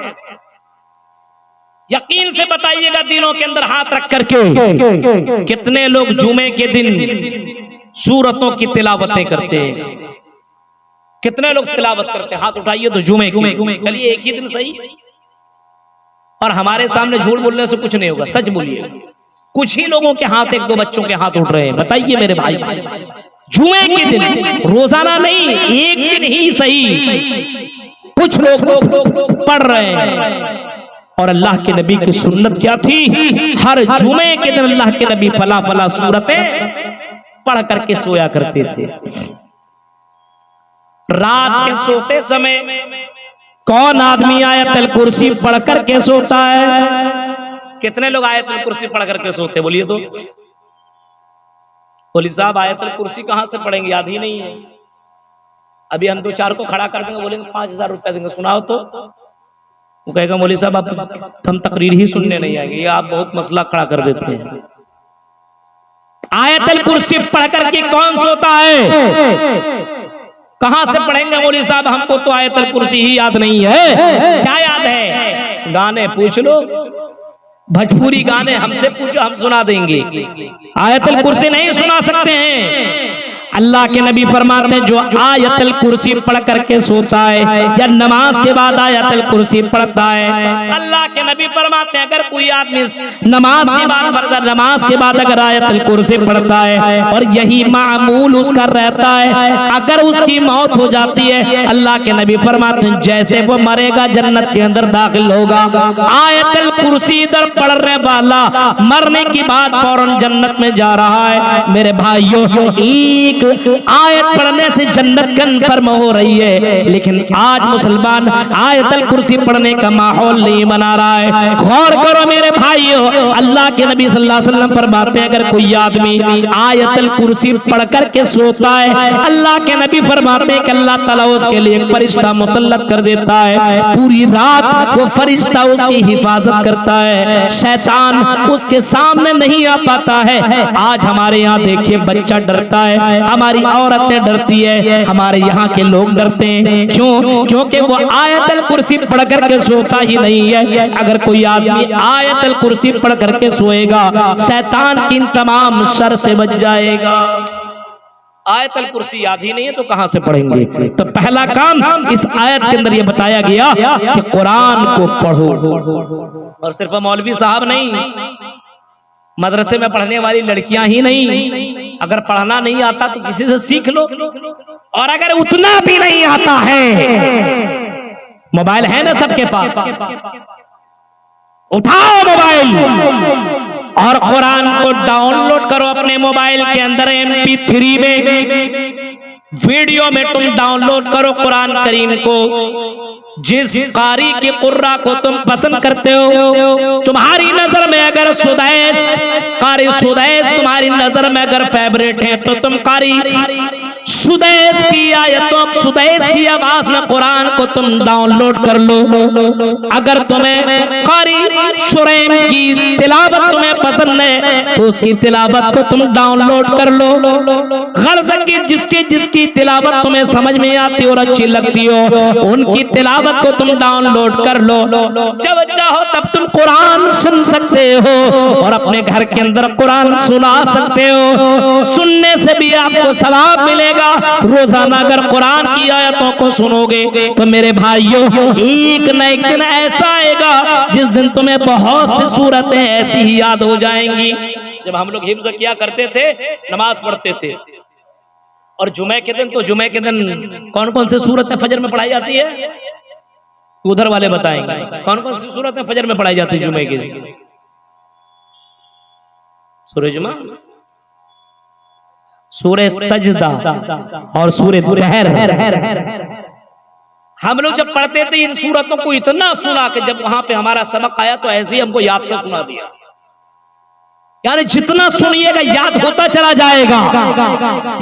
यकीन से बताइएगा दिलों के अंदर हाथ रख करके, कितने लोग जुमे के दिन सूरतों की तिलावतें करते हैं? कितने लोग तिलावत करते हैं? हाथ उठाइए तो जुमे की। चलिए एक ही दिन सही। और हमारे सामने झूठ बोलने से कुछ नहीं होगा, सच बोलिए। कुछ ही लोगों के हाथ, एक दो बच्चों के हाथ उठ रहे हैं। बताइए मेरे भाई, जुमे के दिन, रोजाना नहीं, एक दिन ही सही कुछ लोग पढ़ रहे हैं। और अल्लाह के नबी की सुन्नत क्या थी? हर जुमे के दिन अल्लाह के नबी फला फला सूरतें पढ़ करके सोया करते थे। रात के सोते समय कौन आदमी आयतल कुर्सी पढ़ करके सोता है? कितने लोग आयतल कुर्सी पढ़ करके सोते? बोलिए तो। बोली साहब आयतल कुर्सी कहां से पढ़ेंगे, याद ही नहीं है। अभी हम दो चार को खड़ा कर देंगे, बोलेंगे 5,000 रुपए देंगे, सुनाओ तो। वो कहेगा मौलवी साहब आप, हम तकरीर ही सुनने नहीं आएंगे, ये आप बहुत मसला खड़ा कर देते हैं। आयतल कुर्सी पढ़ करके कौन सोता है? कहां से पढ़ेंगे मौलवी साहब, हमको तो आयतल कुर्सी ही याद नहीं है। क्या याद है? गाने पूछ लो, भोजपुरी गाने हमसे पूछो, हम सुना देंगे। आयतल कुर्सी नहीं सुना सकते हैं। अल्लाह के नबी फरमाते हैं जो आयतल कुर्सी पढ़ करके सोता है या नमाज के बाद आयतल कुर्सी पढ़ता है, अल्लाह के नबी फरमाते हैं अगर कोई आदमी नमाज के बाद, फर्ज नमाज के बाद अगर आयतल कुर्सी पढ़ता है और यही मामूल उसका रहता है, अगर उसकी मौत हो जाती है, अल्लाह के नबी फरमाते हैं जैसे वो मरेगा जन्नत के अंदर दाखिल होगा। आयतल कुर्सी इधर पढ़ने वाला मरने की बाद फौरन जन्नत में जा रहा है। मेरे भाइयों, एक आयत पढ़ने से जन्नत कन्फर्म हो रही है, लेकिन आज मुसलमान आयतल कुर्सी पढ़ने का माहौल नहीं बना रहा है। गौर करो मेरे भाइयों, अल्लाह के नबी सल्लल्लाहु अलैहि वसल्लम फरमाते हैं अगर कोई आदमी आयतल कुर्सी पढ़ करके सोता है, अल्लाह के नबी फरमाते हैं कि अल्लाह ताला उसके लिए एक फरिश्ता मुसल्लत कर देता है। पूरी रात वो फरिश्ता उसकी हिफाजत करता है, शैतान उसके सामने नहीं आ पाता है। आज हमारे यहाँ देखिए बच्चा डरता है, हमारी औरतें डरती है, हमारे यहाँ के लोग डरते हैं। क्यों? क्योंकि वो आयतल कुर्सी पढ़ करके सोता ही नहीं है। अगर कोई आदमी आयतल कुर्सी पढ़ करके सोएगा, शैतान की तमाम शर से बच जाएगा। आयतल कुर्सी याद ही नहीं है तो कहां से पढ़ेंगे? तो पहला काम इस आयत के अंदर ये बताया गया कि कुरान को पढ़ो। और सिर्फ मौलवी साहब नहीं, मदरसे में पढ़ने वाली लड़कियां ही नहीं, अगर पढ़ना नहीं आता तो किसी से सीख लो। और अगर उतना भी नहीं आता है, मोबाइल है ना सबके पास, उठाओ मोबाइल और कुरान को डाउनलोड करो अपने मोबाइल के अंदर। MP3 में, वीडियो में तुम डाउनलोड करो कुरान करीम को। जिस कारी के कुर्रा को तुम पसंद करते हो, तुम्हारी नजर में अगर सुदैस, कारी सुदैस तुम्हारी नजर में अगर फेवरेट है, तो तुम कारी सुदैस की आयतों, सुदैस की आवाज में कुरान को तुम डाउनलोड कर लो। अगर तुम्हें कारी शुरैम की तिलावत तुम्हें पसंद है तो उसकी तिलावत को तुम डाउनलोड कर लो। गर्ज की जिसकी जिसकी तिलावत तुम्हें समझ में आती और अच्छी लगती हो उनकी तिलावत को तुम डाउनलोड कर लो। जब चाहो तब तुम कुरान सुन सकते हो और अपने घर के अंदर कुरान सुना सकते हो। सुनने से भी आपको सवाब मिलेगा। रोजाना अगर कुरान की आयतों को सुनोगे तो मेरे भाइयों एक न एक दिन ऐसा आएगा जिस दिन तुम्हें बहुत सी सूरतें ऐसी ही याद हो जाएंगी। जब हम लोग हिफ्ज किया करते थे, नमाज पढ़ते थे, और जुमे के दिन, तो जुमे के दिन कौन कौन सी सूरतें फजर में पढ़ाई जाती है? उधर वाले बताएंगे कौन कौन सी सूरतें फजर में पढ़ाई जाती है जुमे के दिन? सूरह जुमा, सूरह सजदा और सूरह दहर। हम लोग जब पढ़ते थे इन सूरतों को इतना सुना कि जब वहां पे हमारा सबक आया तो ऐसे ही हमको याद कर सुना दिया। यानी जितना सुनिएगा याद होता चला जाएगा।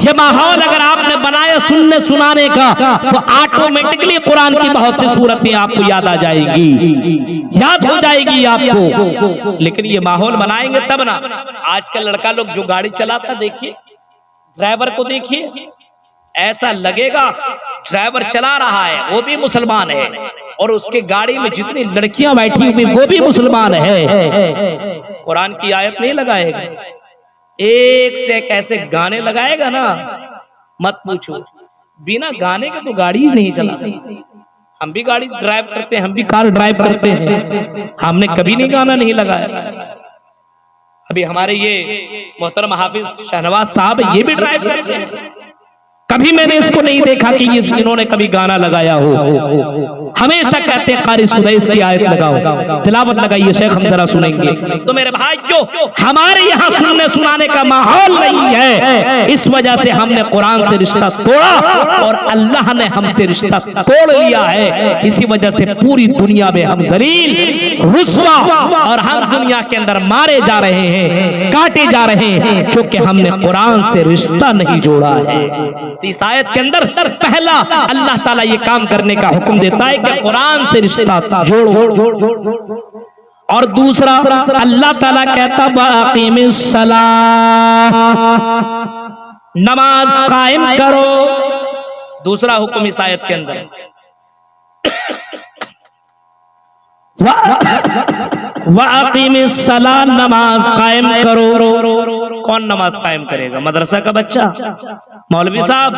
ये माहौल अगर आपने बनाया सुनने सुनाने का तो ऑटोमेटिकली कुरान की बहुत सी सूरतें आपको याद आ जाएगी, याद हो जाएगी आपको। लेकिन ये माहौल बनाएंगे तब ना। आजकल लड़का लोग जो गाड़ी चलाता देखिए, ड्राइवर को देखिए, ऐसा लगेगा ड्राइवर चला रहा है वो भी मुसलमान है और उसके गाड़ी में जितनी लड़कियां बैठी हुई वो भी मुसलमान है। कुरान की आयत नहीं लगाएगा, एक से एक ऐसे गाने लगाएगा ना मत पूछो। बिना गाने के तो गाड़ी ही नहीं चला सकते। हम भी गाड़ी ड्राइव करते हैं, हम भी कार ड्राइव करते हैं, हमने कभी नहीं गाना नहीं लगाया। अभी हमारे ये मोहतरम हाफिज शहनवाज साहब ये भी ड्राइव करते हैं, कभी मैंने इसको नहीं देखा कि इन्होंने कभी गाना लगाया हो। हमेशा कहते हैं कारी सुदैस की आयत लगाओ, तिलावत लगाइए, शेख हम जरा सुनेंगे। तो मेरे भाई जो हमारे यहाँ सुनने सुनाने का माहौल नहीं है, इस वजह से हमने कुरान से रिश्ता तोड़ा और अल्लाह ने हमसे रिश्ता तोड़ लिया है। इसी वजह से पूरी दुनिया में हम जलील, रुस्वा और हम दुनिया के अंदर मारे जा रहे हैं, काटे जा रहे हैं, क्योंकि हमने कुरान से रिश्ता नहीं जोड़ा है। इस आयत के अंदर पहला अल्लाह ताला ये काम करने का हुक्म देता है कि कुरान से रिश्ता जोड़ो, और दूसरा अल्लाह ताला कहता वाक़िमिस सलाह, नमाज कायम करो। दूसरा हुक्म इस आयत के अंदर। वाक़िमिस सलाह, नमाज कायम करो। कौन नमाज कायम करेगा? मदरसा का बच्चा, मौलवी साहब।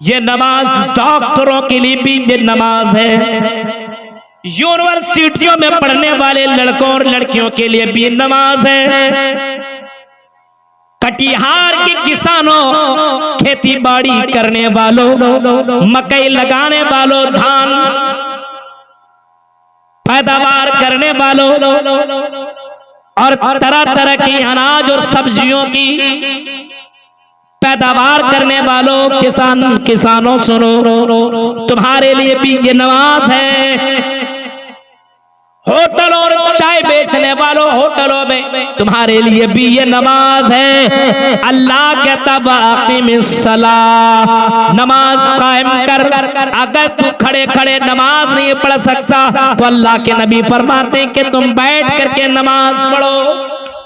ये नमाज डॉक्टरों के लिए भी ये नमाज है, यूनिवर्सिटियों में पढ़ने वाले लड़कों और लड़कियों के लिए भी नमाज है, कटिहार के किसानों, खेती बाड़ी करने वालों, मकई लगाने वालों, धान पैदावार करने वालों और तरह तरह की अनाज और सब्जियों की पैदावार करने वालों, किसानों सुनो, तुम्हारे लिए भी ये नमाज है। होटल और चाय बेचने वालों, होटलों में तुम्हारे लिए भी ये नमाज है। अल्लाह कहता वाक़िमिस सलाह, नमाज कायम कर। अगर तू खड़े खड़े नमाज नहीं पढ़ सकता तो अल्लाह के नबी फरमाते कि तुम बैठ करके नमाज पढ़ो,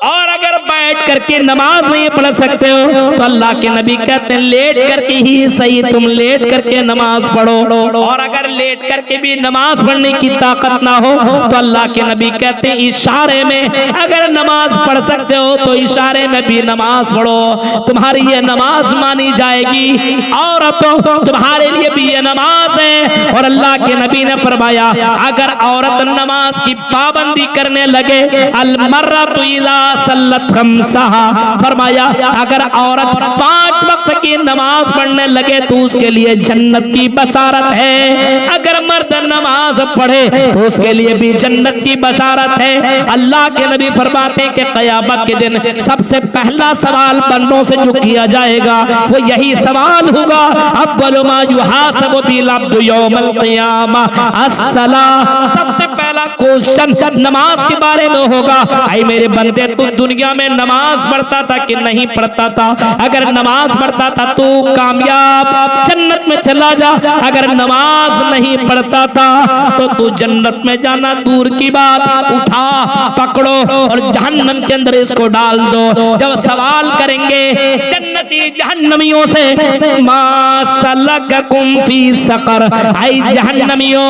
और अगर बैठ करके नमाज नहीं पढ़ सकते हो तो अल्लाह के नबी कहते हैं लेट करके ही सही, तुम लेट करके नमाज पढ़ो। और अगर लेट करके भी नमाज पढ़ने की ताकत ना हो तो अल्लाह के नबी कहते हैं इशारे में अगर नमाज पढ़ सकते हो तो इशारे में भी नमाज पढ़ो, तुम्हारी ये नमाज मानी जाएगी। औरतों, तुम्हारे लिए भी ये नमाज है। और अल्लाह के नबी ने फरमाया अगर औरत नमाज की पाबंदी करने लगे, अलमर्रतु इज़ा सल्लत खम्सहा, फरमाया अगर औरत 5 वक्त की नमाज पढ़ने लगे तो उसके लिए जन्नत की बशारत है। अगर मर्द नमाज पढ़े तो उसके लिए भी जन्नत की बशारत है। अल्लाह के नबी फरमाते हैं कि क़यामत के दिन सबसे पहला सवाल बंदों से जो किया जाएगा वो यही सवाल होगा, अव्वलु मा युहासबु बिल अब्दु यौमल क़ियामह अस्सलाह। सबसे पहला क्वेश्चन नमाज के बारे में होगा। आई मेरे बंदे तू दुनिया में नमाज पढ़ता था कि नहीं पढ़ता था? अगर नमाज पढ़ता था तो कामयाब जन्नत में चला जा, अगर नमाज नहीं पढ़ता था तो तू जन्नत में जाना दूर की बात, उठा पकड़ो और जहन्नम के अंदर इसको डाल दो। जब सवाल करेंगे जन्नती जहन्नमियों से, मा सलककुम फी सकर, आई जहन्नमियों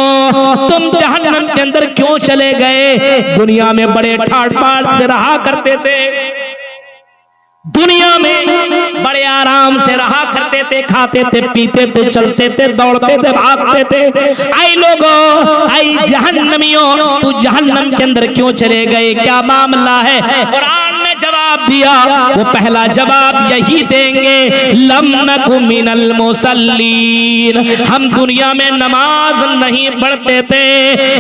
तुम जहन्नम के अंदर क्यों चले गए? दुनिया में बड़े ठाट बाट से रहा करते थे, दुनिया में बड़े आराम से रहा करते थे, खाते थे, पीते थे, चलते थे, दौड़ते थे, भागते थे। आई लोगों, आई जहन्नमियों, तू जहन्नम के अंदर क्यों चले गए? क्या मामला है? कुरान ने जवाब दिया, वो पहला जवाब यही देंगे, लम नकु मिनल मुसल्लीन, हम दुनिया में नमाज नहीं पढ़ते थे,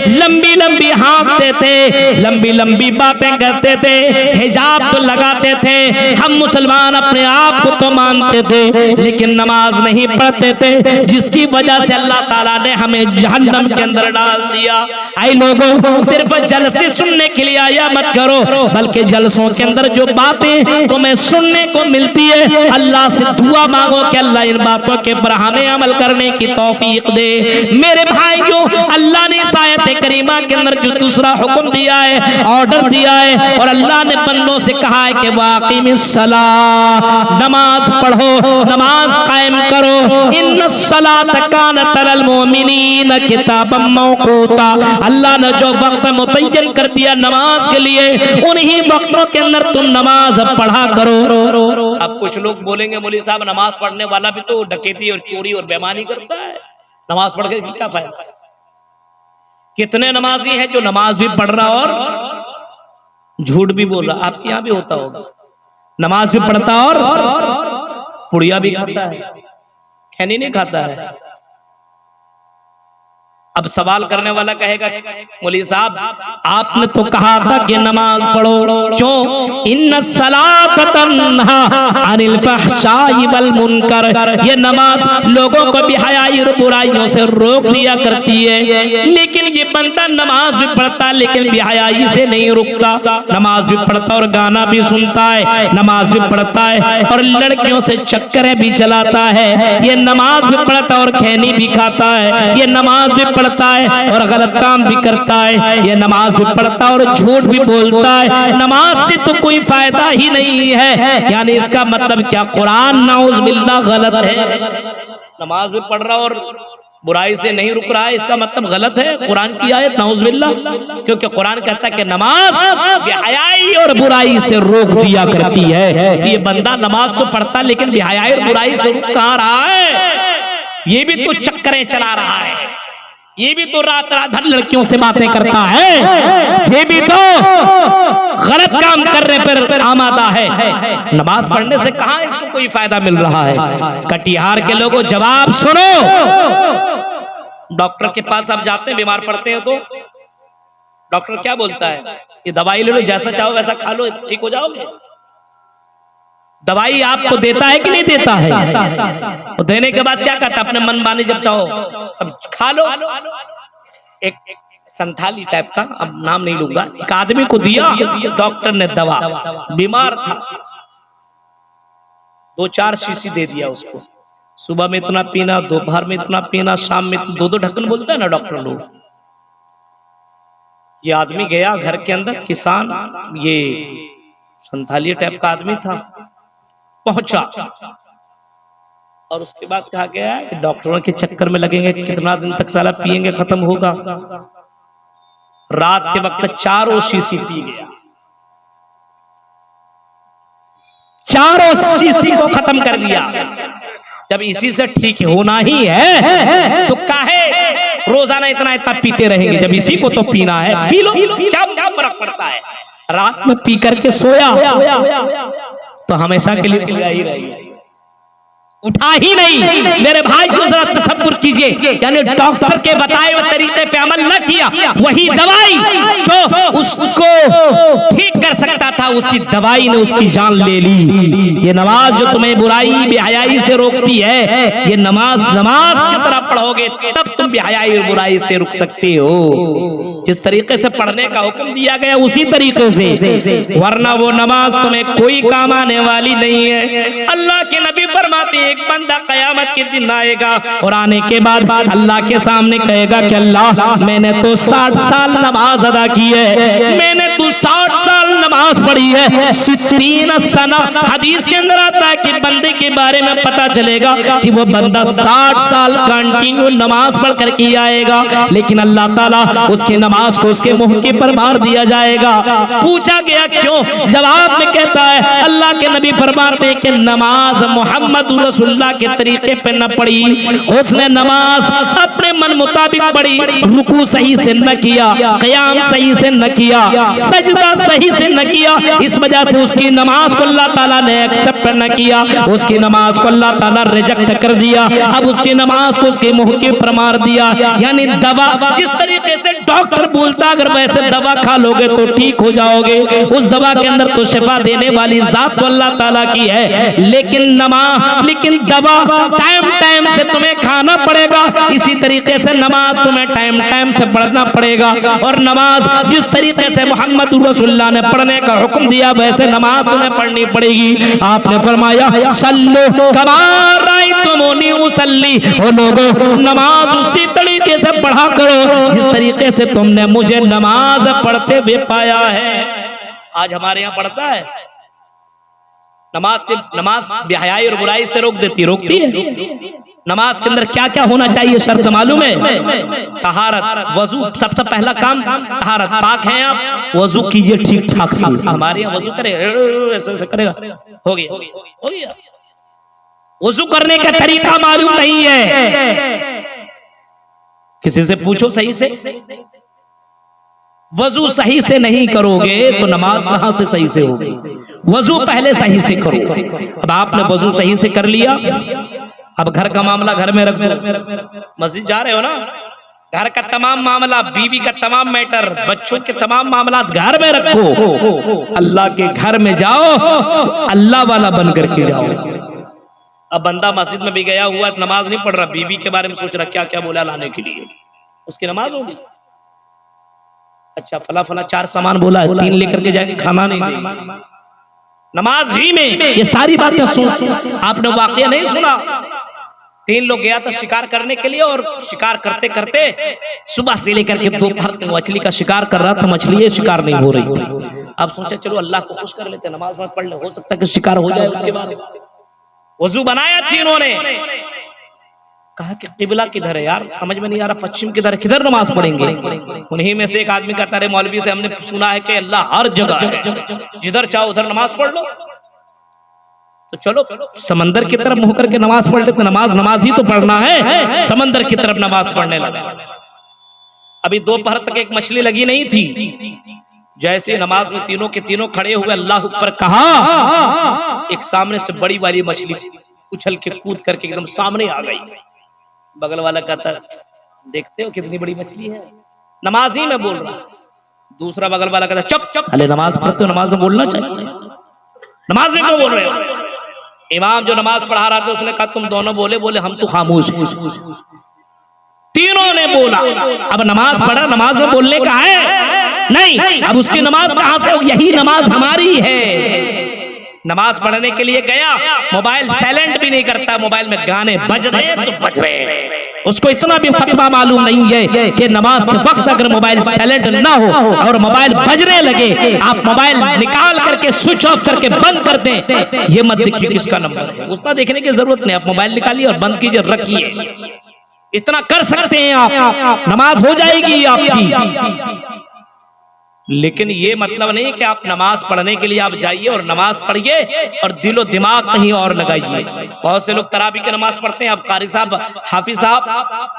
लंबी लंबी हाँकते थे, लंबी लंबी बातें करते थे, हिजाब तो लगाते थे, हम मुसलमान अपने आप को तो मानते थे, लेकिन नमाज नहीं पढ़ते थे, जिसकी वजह से अल्लाह ताला ने हमें जहन्नम के अंदर डाल दिया। आई लोगों, सिर्फ जलसे सुनने के लिए आया मत करो, बल्कि जलसों के अंदर जो बातें तुम्हें सुनने को मिलती है, अल्लाह से दुआ मांगो कि अल्लाह इन बातों के पर हमें अमल करने की तौफीक दे। मेरे भाइयों, अल्लाह ने इस आयत करीमा के अंदर जो दूसरा हुक्म दिया है, ऑर्डर दिया है, और अल्लाह ने बंदों से कहा है कि वाक़िमिस सलाह, नमाज पढ़ो, नमाज कायम करो, इन्नस सलात कानत अलल मोमिनीन किताबम मौक़ूता, अल्लाह ने जो वक्त मुतय्यन कर दिया नमाज के लिए, उन्हीं वक्तों के अंदर तुम नमाज पढ़ा करो। अब कुछ लोग बोलेंगे मौलवी साहब नमाज पढ़ने वाला भी तो डकैती और चोरी और बेईमानी करता है, नमाज पढ़ के क्या फायदा? कितने नमाजी हैं जो नमाज भी पढ़ रहा और झूठ भी बोल रहा? आपके यहाँ भी होता होगा, नमाज भी पढ़ता और पुड़िया भी खाता है, खैनी नहीं खाता है। अब सवाल करने वाला कहेगा मौलवी साहब आपने तो कहा था कि नमाज पढ़ो, क्यों? इन्ना सलात तन्हा अनिल फहशाई वल मुनकर, ये नमाज लोगों को बेहयाई और बुराइयों से रोक दिया करती है, लेकिन ये बंदा नमाज भी पढ़ता लेकिन बेहयाई से नहीं रुकता, नमाज भी पढ़ता और गाना भी सुनता है, नमाज भी पढ़ता है और लड़कियों से चक्करें भी चलाता है, ये नमाज भी पढ़ता और खैनी भी खाता है, ये नमाज भी पढ़ता है और गलत काम भी करता है, ये नमाज भी पढ़ता और झूठ भी बोलता है, नमाज से तो कोई फायदा ही नहीं है। यानी इसका मतलब क्या? कुरान नाउज़ बिल्लाह गलत है, नमाज भी पढ़ रहा और बुराई से नहीं रुक रहा है, इसका मतलब गलत है कुरान की आयत नाउज़ बिल्लाह, क्योंकि कुरान कहता है कि नमाज बेहयाई और बुराई से रोक दिया करती है। ये बंदा नमाज तो पढ़ता लेकिन बेहयाई और बुराई से रुक कहाँ रहा है? ये भी तो चक्करें चला रहा है, ये भी तो रात रात भर लड़कियों से बातें करता है, ये भी तो गलत काम करने पर आमादा है। नमाज पढ़ने से कहां इसको कोई फायदा मिल रहा है? कटिहार के लोगों जवाब सुनो, डॉक्टर के पास आप जाते हैं, बीमार पड़ते हैं तो डॉक्टर क्या बोलता है? ये दवाई ले लो, जैसा चाहो वैसा खा लो, ठीक हो जाओगे। दवाई आपको देता है कि नहीं देता है? तो देने के बाद क्या कहता? अपने मन माने जब चाहो अब खा लो। एक संथाली टाइप का, अब नाम नहीं लूंगा, एक आदमी को दिया डॉक्टर ने दवा, बीमार था, 2-4 शीशी दे दिया उसको, सुबह में इतना पीना, दोपहर में इतना पीना, शाम में 2-2 ढक्कन बोलता है ना डॉक्टर लोग। ये आदमी गया घर के अंदर, किसान, ये संथाली टाइप का आदमी था, पहुंचा और उसके बाद कहा गया कि डॉक्टरों के चक्कर में लगेंगे, कितना दिन तक साला पिएंगे, खत्म होगा। रात के वक्त 4 शीशी पी गया, 4 शीशी को खत्म कर दिया। जब इसी से ठीक होना ही है तो काहे रोजाना इतना इतना पीते रहेंगे? जब इसी को तो पीना है, पी लो, क्या फर्क पड़ता है? रात में पी करके सोया तो हमेशा के लिए सोया ही रहेगा, उठा ही नहीं। मेरे भाई को जरा तसव्वुर कीजिए, यानी डॉक्टर के बताए हुए तरीके पे अमल न किया, वही दवाई जो उसको ठीक कर सकता था उसी दवाई ने उसकी जान ले ली। ये नमाज जो तुम्हें बुराई बेहयाई से रोकती है, ये नमाज जितना पढ़ोगे तब तुम बेहयाई और बुराई से रुक सकते हो। जिस तरीके से पढ़ने का हुक्म दिया गया उसी तरीके से, वरना वो नमाज तुम्हें कोई काम आने वाली नहीं है। अल्लाह के नबी फरमाते एक बंदा कयामत के दिन आएगा और आने के बाद अल्लाह के सामने कहेगा कि अल्लाह मैंने तो 60 साल नमाज अदा की है, मैंने तो 60 साल नमाज पढ़ी है, 60 सना। हदीस के अंदर आता है कि बंदे के बारे में पता चलेगा कि वो बंदा 60 साल कंटिन्यू नमाज पढ़ करके आएगा, लेकिन अल्लाह ताला उसकी नमाज को उसके मुंह के पर मार दिया जाएगा। पूछा गया क्यों? जवाब में कहता है अल्लाह के नबी फरमाते कि नमाज मोहम्मद रसूलुल्लाह के तरीके पे न पढ़ी, उसने नमाज अपने मन मुताबिक पढ़ी, रुकू सही से न किया, क़याम सही से न किया, सजदा सही से न किया, इस वजह से उसकी नमाज को अल्लाह ताला ने एक्सेप्ट न किया, उसकी नमाज को अल्लाह ताला रिजेक्ट कर दिया। अब उसकी नमाज को उसके मुंह के पर मार दिया। यानी दवा जिस तरीके से डॉक्टर बोलता अगर वैसे दवा खा लोगे तो ठीक हो जाओगे, उस दवा के अंदर तो शिफा देने वाली जात तो अल्लाह ताला की है, लेकिन दवा टाइम टाइम से तुम्हें खाना पड़ेगा। इसी तरीके से नमाज तुम्हें टाइम टाइम से पढ़ना पड़ेगा, और नमाज जिस तरीके से मोहम्मद रसूलुल्लाह ने पढ़ने का हुक्म दिया वैसे नमाज तुम्हें पढ़नी पड़ेगी। आपने फरमाया सल्लु कमा रायतुमूनी उसल्ली, ओ लोगों नमाज उसी तरीके से पढ़ा करो जिस तरीके से तुमने मुझे नमाज पढ़ते हुए पाया है। आज हमारे यहाँ पढ़ता है नमाज बेहयाई और बुराई से रोकती है। नमाज के अंदर क्या क्या होना चाहिए शर्त मालूम है? तहारत, वजू, सबसे पहला काम तहारत। पाक हैं आप, वजू कीजिए ठीक ठाक से। हमारे यहाँ वजू करे ऐसे करेगा, हो गया। वजू करने का तरीका मालूम नहीं है, किसी से पूछो सही से। वजू सही से नहीं करोगे तो नमाज कहां से सही से होगी? वजू पहले सही से करो। अब आपने वजू सही से कर लिया, अब घर का मामला घर में रख दो। मस्जिद जा रहे हो ना, घर का तमाम मामला, बीवी का तमाम मैटर, बच्चों के तमाम मामला घर में रखो। अल्लाह के घर में जाओ, अल्लाह वाला बन करके जाओ। अब बंदा मस्जिद में भी गया हुआ नमाज नहीं पढ़ रहा, बीवी के बारे में सोच रहा क्या क्या बोला लाने के लिए, उसकी नमाज होगी? अच्छा फला फला 4 सामान बोला है, 3 लेकर के जाके खाना नहीं देंगे नमाज ही में। ये सारी बातें सुन, आपने वाकया नहीं सुना? 3 लोग गया था शिकार करने के लिए, और शिकार करते करते सुबह से लेकर के दोपहर तक मछली का शिकार कर रहा था, मछली शिकार नहीं हो रही थी। अब सोचा चलो अल्लाह को खुश कर लेते, नमाज में पढ़ ले, हो सकता है कि शिकार हो जाए। उसके बाद वजू बनाया तीनों ने, कहा कि किबला किधर है यार, समझ में नहीं आ रहा, पश्चिम किधर है, किधर नमाज पढ़ेंगे? उन्हीं में से एक आदमी कहता है मौलवी से हमने सुना है कि अल्लाह हर जगह है, जिधर चाहो उधर नमाज पढ़ लो। तो चलो समंदर की तरफ मुंह करके नमाज पढ़ लेते। नमाज ही तो पढ़ना है, समंदर की तरफ नमाज पढ़ने लगा। अभी दोपहर तक एक मछली लगी नहीं थी, जैसे नमाज में तीनों के तीनों खड़े हुए अल्लाह ऊपर कहा, एक सामने से बड़ी वाली मछली उछल के कूद करके एकदम सामने आ गई। बगल वाला कहता देखते हो कितनी बड़ी मछली है, नमाज ही में बोल रहा। दूसरा बगल वाला कहता चुप, अरे नमाज पढ़ते हो, नमाज में बोलना चाहिए, नमाज में क्यों बोल रहे हो? इमाम जो नमाज पढ़ा रहा था उसने कहा तुम दोनों बोले हम तो खामोश हैं। तीनों ने बोला। अब नमाज पढ़ा, नमाज में बोलने का है नहीं, अब उसकी नमाज कहां से होगी? यही नमाज हमारी है। नमाज पढ़ने के लिए गया, मोबाइल साइलेंट भी नहीं करता, मोबाइल में गाने बज रहे तो बज रहे। उसको इतना भी फतवा मालूम नहीं है कि नमाज के वक्त अगर मोबाइल साइलेंट ना हो और मोबाइल बजने लगे, आप मोबाइल निकाल करके स्विच ऑफ करके बंद कर दें। ये मत देखिए किसका नंबर है, उतना देखने की जरूरत नहीं। आप मोबाइल निकालिए और बंद कीजिए, रखिए। इतना कर सकते हैं आप, नमाज हो जाएगी आपकी। लेकिन ये मतलब नहीं कि आप नमाज पढ़ने के लिए आप जाइए और नमाज पढ़िए और दिलो दिमाग कहीं और लगाइए। बहुत से लोग तरावी की नमाज पढ़ते हैं, अब कारी साहब हाफिज साहब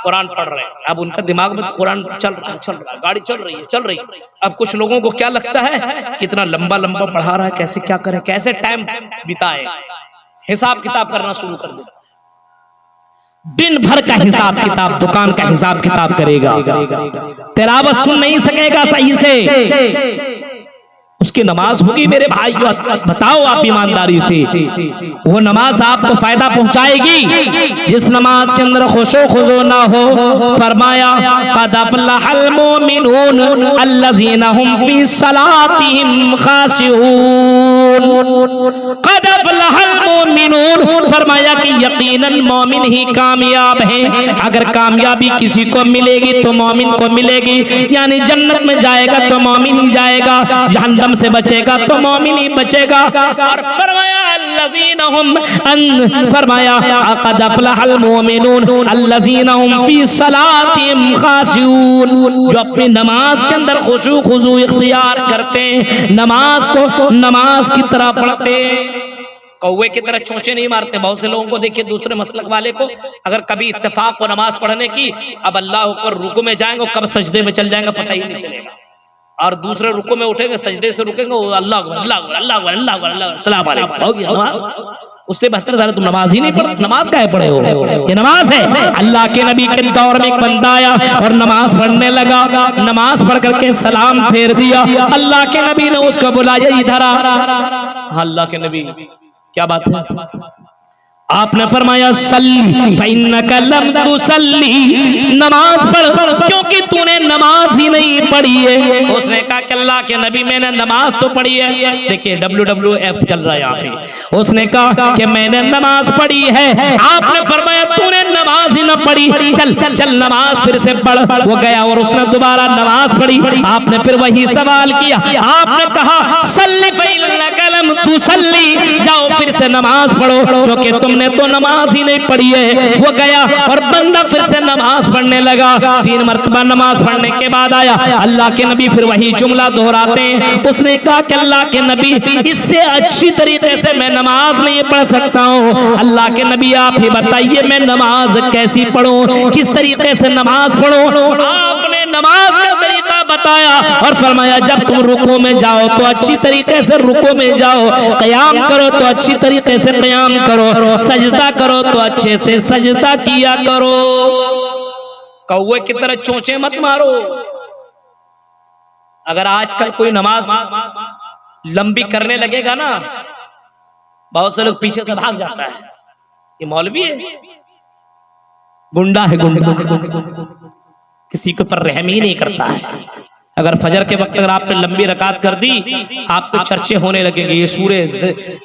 कुरान पढ़ रहे हैं, अब उनका दिमाग में कुरान चल रहा, गाड़ी चल रही है। अब कुछ लोगों को क्या लगता है कितना लंबा पढ़ा रहा है, कैसे क्या करें, कैसे टाइम बिताए, हिसाब किताब करना शुरू कर दे। दिन भर का हिसाब किताब, दुकान का हिसाब किताब करेगा, तिलावत सुन नहीं सकेगा सही से, उसकी नमाज होगी मेरे भाई? बताओ आप ईमानदारी से, वो नमाज आपको फायदा पहुंचाएगी जिस नमाज के अंदर खुशो खुजो ना हो? फरमाया क़द अफ़लहल मोमिनून अल्लज़ीना हुम फ़ी सलातिहिम खाशिऊन। क़द अफ़लहल मोमिनून, फरमाया कि यकीनन मोमिन ही कामयाब है। अगर कामयाबी किसी को मिलेगी तो मोमिन को मिलेगी, यानी जन्नत में जाएगा तो मोमिन ही जाएगा, जहन्नम से बचेगा तो मोमिन ही बचेगा। और फरमाया अल्लज़ीना हुम फरमाया क़द अफ़लहल मोमिनून अल्लज़ीना हुम फ़ी सलातिहिम खाशिऊन, जो अपनी नमाज के अंदर खुशू खुजू इख्तियार करते हैं, नमाज को नमाज की तरह पढ़ते हैं, कौवे की तरह चोंचे नहीं मारते। बहुत से लोगों को देखिए, दूसरे मसलक वाले को, अगर कभी इत्तेफाक हो नमाज पढ़ने की, अब अल्लाह ऊपर रुकू में जाएंगे, कब सजदे में चल जाएंगे पता ही नहीं चलेगा, और दूसरे रुकू में उठेंगे, सजदे से रुकेंगे, अल्लाह अल्लाह अल्लाह अल्लाह अल्लाह अस्सलाम वालेकुम, हो गया नमाज। उससे बेहतर ज़्यादा तुम नमाज ही नहीं पढ़ते। नमाज काहे पढ़े हो? ये नमाज है। अल्लाह के नबी के दौर में एक बंदा आया और नमाज पढ़ने लगा, नमाज पढ़ करके सलाम फेर दिया। अल्लाह के नबी ने उसको बुलाया, इधर आ। अल्लाह के नबी, क्या बात है? आपने फरमाया सल्ली फइन्नका लम तुसल्ली, नमाज पढ़ क्योंकि तूने नमाज ही नहीं पढ़ी है। उसने कहा कि अल्लाह के नबी मैंने नमाज तो पढ़ी है। देखिए WWF चल रहा है यहाँ पे। उसने कहा कि मैंने नमाज पढ़ी है। आपने फरमाया तूने नमाज ही न पढ़ी, चल चल नमाज फिर से पढ़। वो गया और उसने दोबारा नमाज पढ़ी। आपने फिर वही सवाल किया, आपने कहा सल्ली फइन्नका लम तुसल्ली, जाओ फिर से नमाज पढ़ो क्योंकि तुमने तो नमाज ही नहीं पढ़ी है। वो गया और बंदा फिर से नमाज पढ़ने लगा। 3 मरतबा नमाज पढ़ने के बाद आया, अल्लाह के नबी फिर वही जुमला दोहराते हैं। उसने कहा कि अल्लाह के नबी इससे अच्छी तरीके से मैं नमाज नहीं पढ़ सकता हूँ। अल्लाह के नबी आप ही बताइए मैं नमाज कैसी पढ़ूं, किस तरीके से नमाज पढ़ूं? आपने नमाज का तरीका बताया और फरमाया जब तुम रुकू में जाओ तो अच्छी तरीके से रुकू में जाओ, क़याम करो तो अच्छी तरीके से क़याम करो, सजदा करो तो अच्छे से सजदा किया करो, कौवे की तरह चोंचे मत मारो। अगर आजकल कोई नमाज लंबी करने लगेगा ना, बहुत से लोग पीछे से भाग जाता है, ये मौलवी है, गुंडा है, गुंडा किसी के ऊपर रहम ही नहीं करता है। अगर फजर के वक्त अगर आपने लंबी रकात कर दी, आपको चर्चे होने लगेंगे, ये सूरह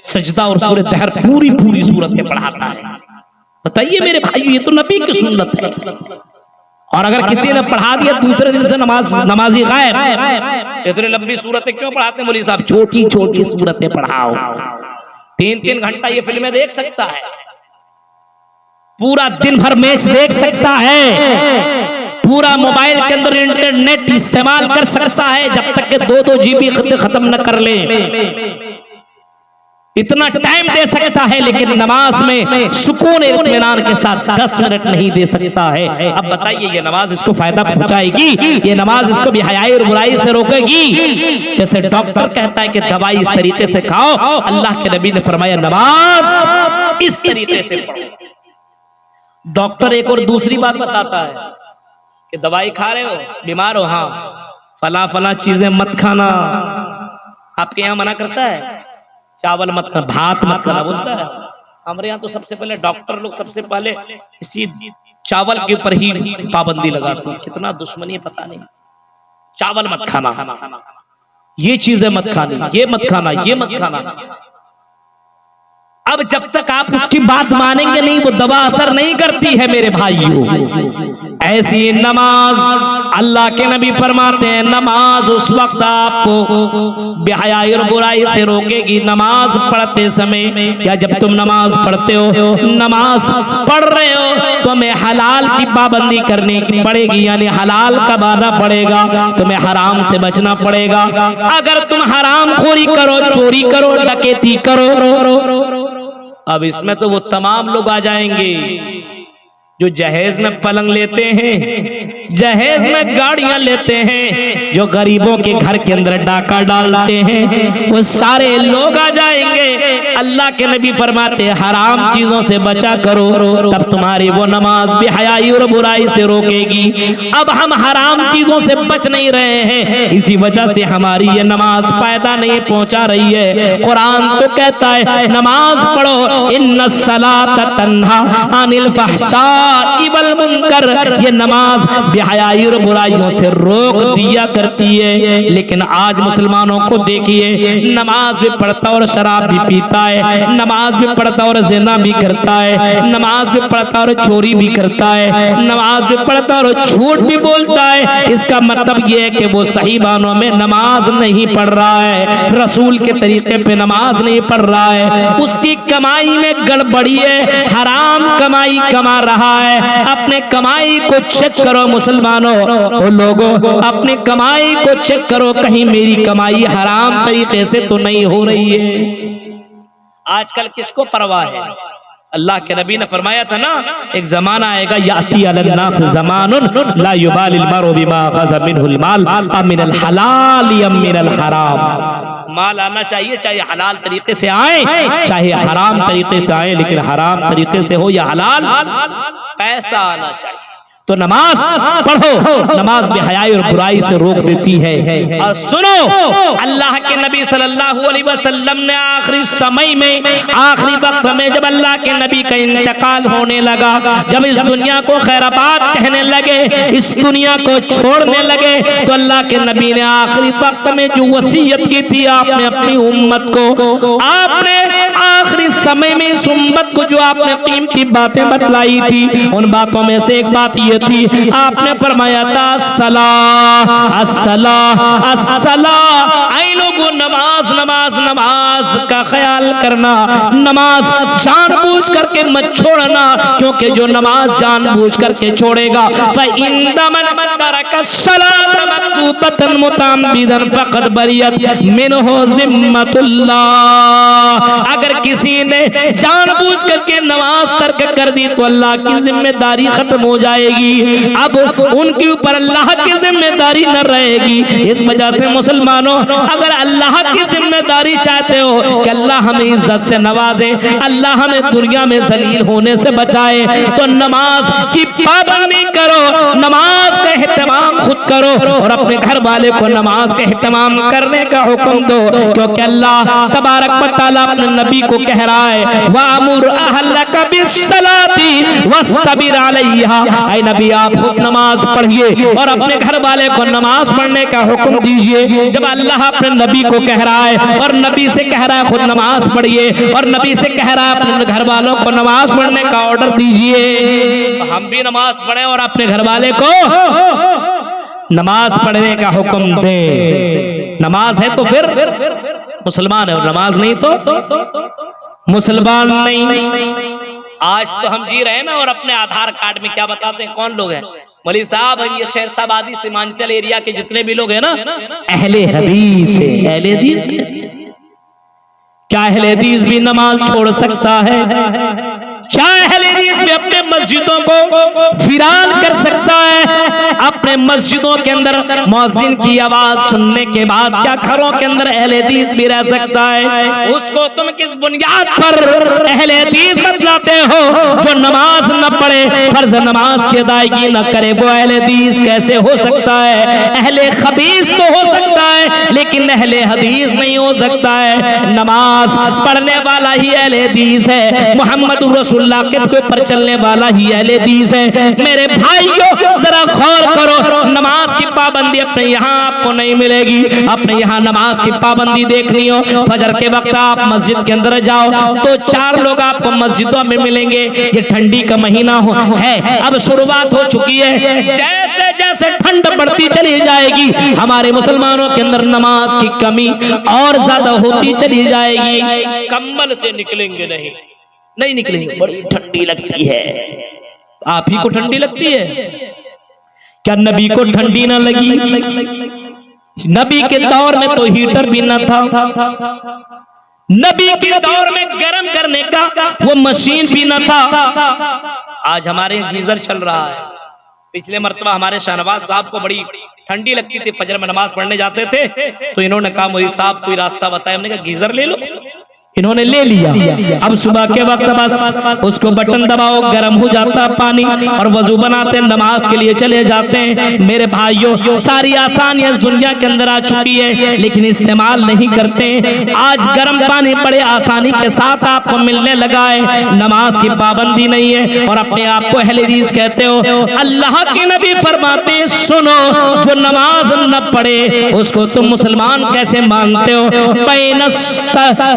सजदा और सूरह दहर पूरी पूरी सूरत में पढ़ाता है। बताइए मेरे भाइयों, ये तो नबी की सुन्नत है। और अगर किसी ने पढ़ा दिया दूसरे दिन से नमाजी गायब। इतनी लंबी सूरतें क्यों पढ़ाते हैं मौलवी साहब? छोटी छोटी सूरतें पढ़ाओ। 3-3 घंटा ये फिल्में देख सकता है, पूरा दिन भर मैच देख सकता है, पूरा मोबाइल के अंदर इंटरनेट इस्तेमाल कर सकता है, जब तक के 2-2 GB खत्म न कर ले, इतना टाइम दे सकता है। लेकिन नमाज में सुकून इत्मीनान के साथ 10 मिनट नहीं दे सकता है। अब बताइए ये नमाज इसको फायदा पहुंचाएगी? ये नमाज इसको बेहयाई और बुराई से रोकेगी? जैसे डॉक्टर कहता है कि दवाई इस तरीके से खाओ, अल्लाह के नबी ने फरमाया नमाज इस तरीके से पढ़ो। डॉक्टर एक और दूसरी बात बताता है कि दवाई खा रहे हो, बीमार हो, हाँ फला फला चीजें मत खाना। आपके यहाँ मना करता है, चावल मत खाना, भात मत खाना बोलता है। हमारे यहाँ तो सबसे पहले डॉक्टर लोग सबसे पहले इसी चावल के ऊपर ही पाबंदी लगाते हैं। कितना दुश्मनी है पता नहीं। चावल मत खाना, ये चीजें मत खानी, ये मत खाना, ये मत खाना। अब जब तक आप उसकी बात मानेंगे नहीं, वो दवा असर नहीं करती है मेरे भाइयों। ऐसी नमाज अल्लाह के नबी फरमाते हैं, नमाज उस वक्त आपको बेहयाई और बुराई से रोकेगी। नमाज पढ़ते समय या जब तुम नमाज पढ़ते हो, नमाज पढ़ रहे हो, तुम्हें हलाल की पाबंदी करने की पड़ेगी, यानी हलाल कमाना पड़ेगा, तुम्हें हराम से बचना पड़ेगा। अगर तुम हराम खोरी करो, चोरी करो, डकैती करो, अब इसमें तो वो तमाम लोग आ जाएंगे जो जहेज में पलंग लेते हैं, जहेज में गाड़ियां लेते हैं, जो गरीबों के घर के अंदर डाका डालते हैं, वो सारे लोग आ जाएंगे। अल्लाह के नबी फरमाते हराम चीजों से बचा करो, तब तुम्हारी वो नमाज बेहयाई और बुराई से रोकेगी। अब हम हराम चीजों से बच नहीं रहे हैं, इसी वजह से हमारी ये नमाज फायदा नहीं पहुंचा रही है। कुरान तो कहता है नमाज पढ़ो, इन्नस्सलात तन्हा अनिल फहशाई वल मुनकर, ये नमाज बेहयाई और बुराइयों से रोक दिया करती है। लेकिन आज मुसलमानों को देखिए, नमाज भी पढ़ता और शराब भी पीता है, नमाज भी पढ़ता और ज़िना भी करता है, नमाज भी पढ़ता और चोरी भी करता है, नमाज भी पढ़ता और झूठ भी बोलता है। इसका मतलब यह है कि वो सही मानों में नमाज नहीं पढ़ रहा है, रसूल के तरीके पे नमाज नहीं पढ़ रहा है, उसकी कमाई में गड़बड़ी है, हराम कमाई कमा रहा है। अपने कमाई को चेक करो मुसलमानों, ओ लोगों, अपनी कमाई को चेक करो, कहीं मेरी कमाई हराम तरीके से तो नहीं हो रही है। आजकल किसको परवाह है? अल्लाह के नबी ने फरमाया था ना, एक जमाना आएगा याती अलन्नास ज़मानुन ला युबालिल मरउ बिमा ग़ज़ा मिनहुल माल अमिनल हलाल अमिनल हराम। माल आना चाहिए, चाहे हलाल तरीके से आए चाहे हराम तरीके से आए, लेकिन हराम तरीके से हो या हलाल, पैसा आना चाहिए। तो नमाज पढ़ो, नमाज बेहयाई और बुराई से रोक देती है। और सुनो, अल्लाह के नबी सल्लल्लाहु अलैहि वसल्लम ने आखिरी समय में, आखिरी वक्त में, जब अल्लाह के नबी का इंतकाल होने लगा, जब इस दुनिया को खैराबाद कहने लगे, इस दुनिया को छोड़ने लगे, तो अल्लाह के नबी ने आखिरी वक्त में जो वसीयत की थी आपने अपनी उम्मत को, आपने आखिरी समय में इस उम्मत को जो आपने कीमती बातें बतलाई थी, उन बातों में से एक बात ये थी, आपने फरमाया था सलाह अस्सलाह अस्सलाह, ऐ लोगों नमाज नमाज नमाज का ख्याल करना, नमाज जानबूझ करके मत छोड़ना, क्योंकि जो नमाज जानबूझ करके छोड़ेगा फइन्नमन तरका सलात मक्तूबतन मुतअम्मिदन फक़द बरियत मिनहु ज़िम्मतुल्लाह। अगर किसी ने जानबूझ करके नमाज तर्क कर दी तो अल्लाह की जिम्मेदारी खत्म हो जाएगी, अब उनके ऊपर अल्लाह की जिम्मेदारी न रहेगी। इस वजह से मुसलमानों, अगर अल्लाह की जिम्मेदारी चाहते हो कि अल्लाह हमें इज्जत से नवाजे, अल्लाह हमें दुनिया में जलील होने से बचाए, तो नमाज की पाबंदी करो, नमाज का एहतमाम खुद करो और अपने घर वाले को नमाज का एहतमाम करने का हुक्म दो, क्योंकि अल्लाह तबारक व तआला अपने नबी को कह रहा है वामुर अहलका बिस्सलाती वस्तबिर अलैहा। ऐ नबी, आप खुद नमाज पढ़िए और अपने घर वाले को नमाज पढ़ने का हुक्म दीजिए। जब अल्लाह अपने नबी को कह रहा है और नबी से कह रहा है खुद नमाज पढ़िए और नबी से कह रहा है अपने घर वालों को नमाज पढ़ने का ऑर्डर दीजिए, हम भी नमाज पढ़े और अपने घर वाले को नमाज पढ़ने का हुक्म दे। नमाज है तो फिर मुसलमान है, और नमाज नहीं तो मुसलमान नहीं। आज तो हम जी रहे हैं ना, और अपने आधार कार्ड में क्या बताते हैं कौन लोग हैं? मौलवी साहब, ये शेरशाबादी सीमांचल एरिया के जितने भी लोग हैं ना, अहले हदीस है। अहले हदीस है। क्या अहले हदीस भी नमाज छोड़ सकता है? क्या अहले हदीस भी अपने मस्जिदों को वीरान कर सकता है? अपने मस्जिदों के अंदर मुअज्जिन की आवाज सुनने के बाद क्या घरों के अंदर अहले हदीस भी रह सकता है? उसको तुम किस बुनियाद पर अहले हदीस बतलाते हो? जो नमाज न पढ़े, फर्ज नमाज की अदायगी न करे, वो अहले हदीस कैसे हो सकता है? अहले खबीस तो हो सकता है, लेकिन अहले हदीस नहीं हो सकता है। नमाज पढ़ने वाला ही अहले हदीस है, मोहम्मद रसूलुल्लाह के ऊपर चलने वाला ही अहले हदीस है। मेरे भाइयों, जरा गौर करो, नमाज की पाबंदी अपने यहाँ आपको नहीं मिलेगी। अपने यहाँ नमाज की पाबंदी देखनी हो, फजर के वक्त आप मस्जिद के अंदर जाओ तो 4 लोग आपको मस्जिदों में मिलेंगे। ये ठंडी का महीना है, अब शुरुआत हो चुकी है। जैसे जैसे ठंड बढ़ती चली जाएगी, हमारे मुसलमानों के अंदर नमाज की कमी और ज्यादा होती चली जाएगी। कंबल से निकलेंगे नहीं निकलेंगे, बड़ी ठंडी लगती है। आप ही को ठंडी लगती है क्या? नबी को ठंडी ना लगी? नबी के दौर में तो हीटर भी ना था, नबी के दौर में गर्म करने का वो मशीन भी ना था। आज हमारे गीजर चल रहा है, पिछले मर्तबा हमारे शाहनवाज साहब को बड़ी ठंडी लगती थी, फजर में नमाज पढ़ने जाते थे, तो इन्होंने कहा मुझे साहब कोई रास्ता बताया। हमने कहा गीजर ले लो। इन्होंने ले लिया। अब सुबह के वक्त बस उसको बटन दबाओ, गर्म हो जाता पानी और वजू बनाते नमाज के लिए चले जाते हैं। मेरे भाइयों, सारी आसानियां इस दुनिया के अंदर आ चुकी है, लेकिन इस्तेमाल नहीं करते। आज गर्म पानी बड़े आसानी के साथ आपको मिलने लगा है, नमाज की पाबंदी नहीं है और अपने आप को अहले हदीस कहते हो। अल्लाह के नबी फरमाते सुनो, जो नमाज न पढ़े उसको तुम मुसलमान कैसे मानते हो?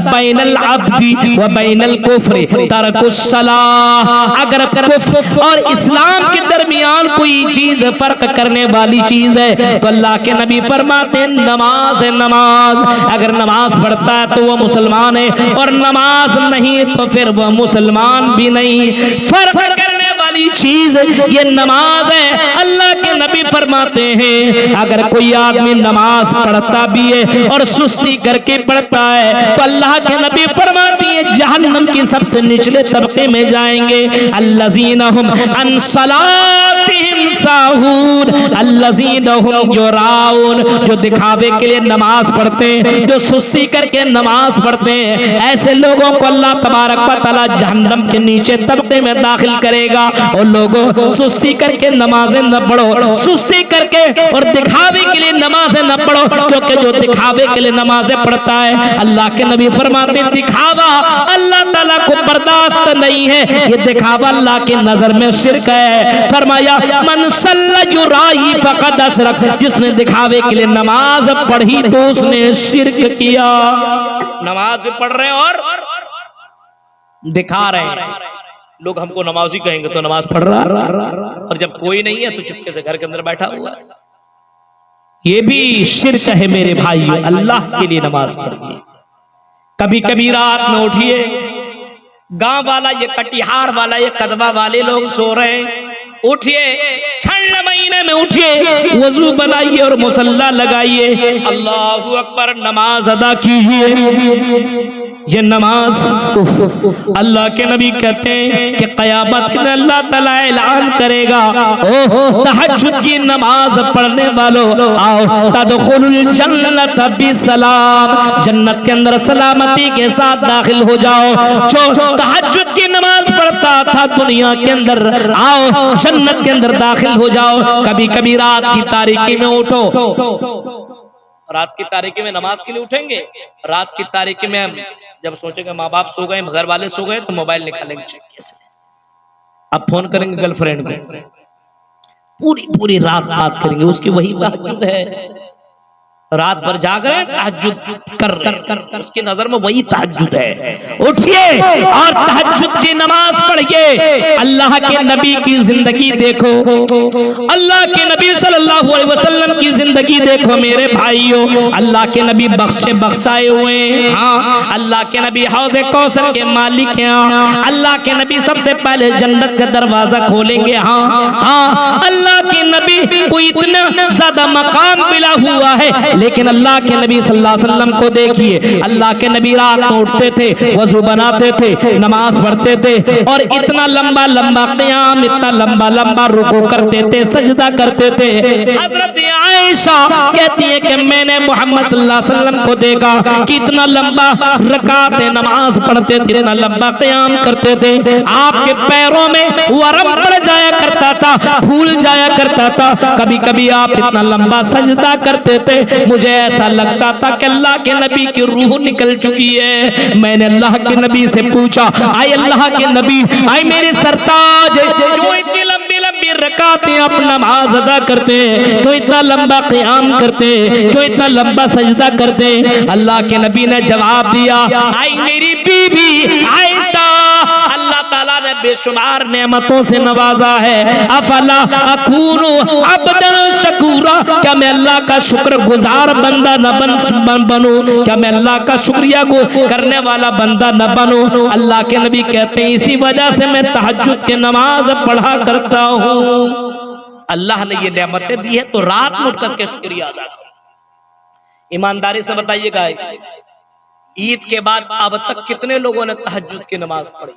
बैनल अब्दी व बैनल कुफ्र तरकुस सलाह। अगर कुफ्र और इस्लाम के दरमियान कोई चीज फर्क करने वाली चीज है तो अल्लाह के नबी फरमाते हैं नमाज है। नमाज अगर नमाज पढ़ता है तो वह मुसलमान है, और नमाज नहीं तो फिर वह मुसलमान भी नहीं। फर्क करने वाली चीज ये नमाज है। अल्लाह के नबी फरमाते हैं अगर कोई आदमी नमाज पढ़ता भी है और सुस्ती करके पढ़ता है तो अल्लाह के नबी फरमाती है जहन्नम की सबसे निचले तबके में जाएंगे। अल्लज़ीना हुम अन सलातिहिम साहून अल्लज़ीना हुम युराऊन। जो दिखावे के लिए नमाज पढ़ते हैं, जो सुस्ती करके नमाज पढ़ते हैं, ऐसे लोगों को अल्लाह तबारक व तआला जहन्नम के नीचे तबके में दाखिल करेगा। और लोगों, सुस्ती करके नमाजें न पढ़ो, सुस्ती करके और दिखावे के लिए नमाजें न पढ़ो, क्योंकि जो दिखावे के लिए नमाजें पढ़ता है अल्लाह के नबी फरमाते दिखावा अल्लाह ताला को बर्दाश्त नहीं है। ये दिखावा अल्लाह की नजर में शिर्क है। फरमाया मन सल्ला युराई फक़द अशरक। जिसने दिखावे के लिए नमाज पढ़ी तो उसने शिर्क किया। नमाज भी पढ़ रहे हैं और दिखा रहे हैं। लोग हमको नमाजी कहेंगे तो नमाज पढ़ रहा, और जब कोई नहीं है तो चुपके से घर के अंदर बैठा हुआ है। ये भी शिर्क है मेरे भाई। अल्लाह के लिए नमाज पढ़िए। कभी कभी रात में उठिए, गांव वाला, ये कटिहार वाला, ये कदवा वाले लोग सो रहे हैं, उठिए, ठंड महीने में उठिए, वजू बनाइए और मुसल्ला लगाइए, अल्लाहू अकबर, नमाज अदा कीजिए। ये नमाज अल्लाह के नबी कहते हैं कि क़यामत के दिन अल्लाह ताला ऐलान करेगा, ओ तहज्जुद की नमाज पढ़ने वालों, आओ तदखुलुल जन्नत बिसलाम। जन्नत के अंदर सलामती के साथ दाखिल हो जाओ। जो तहज्जुद की नमाज पढ़ता था दुनिया के अंदर, आओ जन्नत के अंदर दाखिल हो जाओ। कभी कभी रात की तारीकी में उठो, रात की तारीकी में नमाज के लिए उठेंगे। रात की तारीकी में जब सोचेंगे माँ बाप सो गए, घर वाले सो गए, तो मोबाइल निकालेंगे चुपके से, अब फोन करेंगे गर्लफ्रेंड को, पूरी पूरी रात बात करेंगे। उसकी वही तहज्जुद है, रात भर जाग रहे हैं, तहज्जुद कर रहे, उसकी नजर में वही तहज्जुद है। उठिए और तहज्जुद की नमाज पढ़िए। अल्लाह के नबी की जिंदगी देखो, अल्लाह के नबी सल्लल्लाहु अलैहि वसल्लम की जिंदगी देखो मेरे भाइयों। अल्लाह के नबी बख्शे बख्शाए हुए, हाँ, अल्लाह के नबी हौज़े कौसर के मालिक हैं, हाँ, अल्लाह के नबी सबसे पहले जन्नत का दरवाजा खोलेंगे, हाँ हाँ, अल्लाह के नबी को इतना ज्यादा मकाम मिला हुआ है। लेकिन अल्लाह के नबी सल्लल्लाहु अलैहि वसल्लम को देखिए, अल्लाह के नबी रात में उठते थे, वजू बनाते थे, नमाज पढ़ते थे, और इतना लंबा लंबा क़याम, इतना लंबा लंबा रुकू करते थे, सजदा करते थे। हजरत आयशा कहती है कि मैंने मोहम्मद सल्लल्लाहु अलैहि वसल्लम को देखा कि इतना लंबा रकाते नमाज पढ़ते थे, इतना लंबा क़याम करते थे, आपके पैरों में वरम पड़ जाया करता था, फूल जाया करता था। कभी कभी आप इतना लंबा सजदा करते थे, मुझे ऐसा लगता था कि अल्लाह के नबी की रूह निकल चुकी है। मैंने अल्लाह के नबी से पूछा, आए अल्लाह के नबी, आए मेरे सरताज, क्यों इतनी लंबी लंबी रकातें आप नमाज अदा करते हैं, क्यों इतना लंबा क़याम करते हैं, क्यों इतना लंबा सजदा करते हैं? अल्लाह के नबी ने जवाब दिया, आई मेरी बीवी आयशा, अल्लाह ताला ने बेशुमार नेमतों से नवाजा है। अफला अकूनु अब्दन शकूरा, क्या मैं अल्लाह का शुक्रगुजार बंदा न बनूं? क्या मैं अल्लाह का शुक्रिया को करने वाला बंदा न बनूं? अल्लाह के नबी कहते हैं इसी वजह से मैं तहज्जुद की नमाज पढ़ा करता हूँ। अल्लाह ने ये नेमतें दी है तो रात में उठ करके शुक्रिया अदा करो। ईमानदारी से बताइएगा, ईद के बाद अब तक कितने लोगों ने तहज्जुद की नमाज पढ़ी?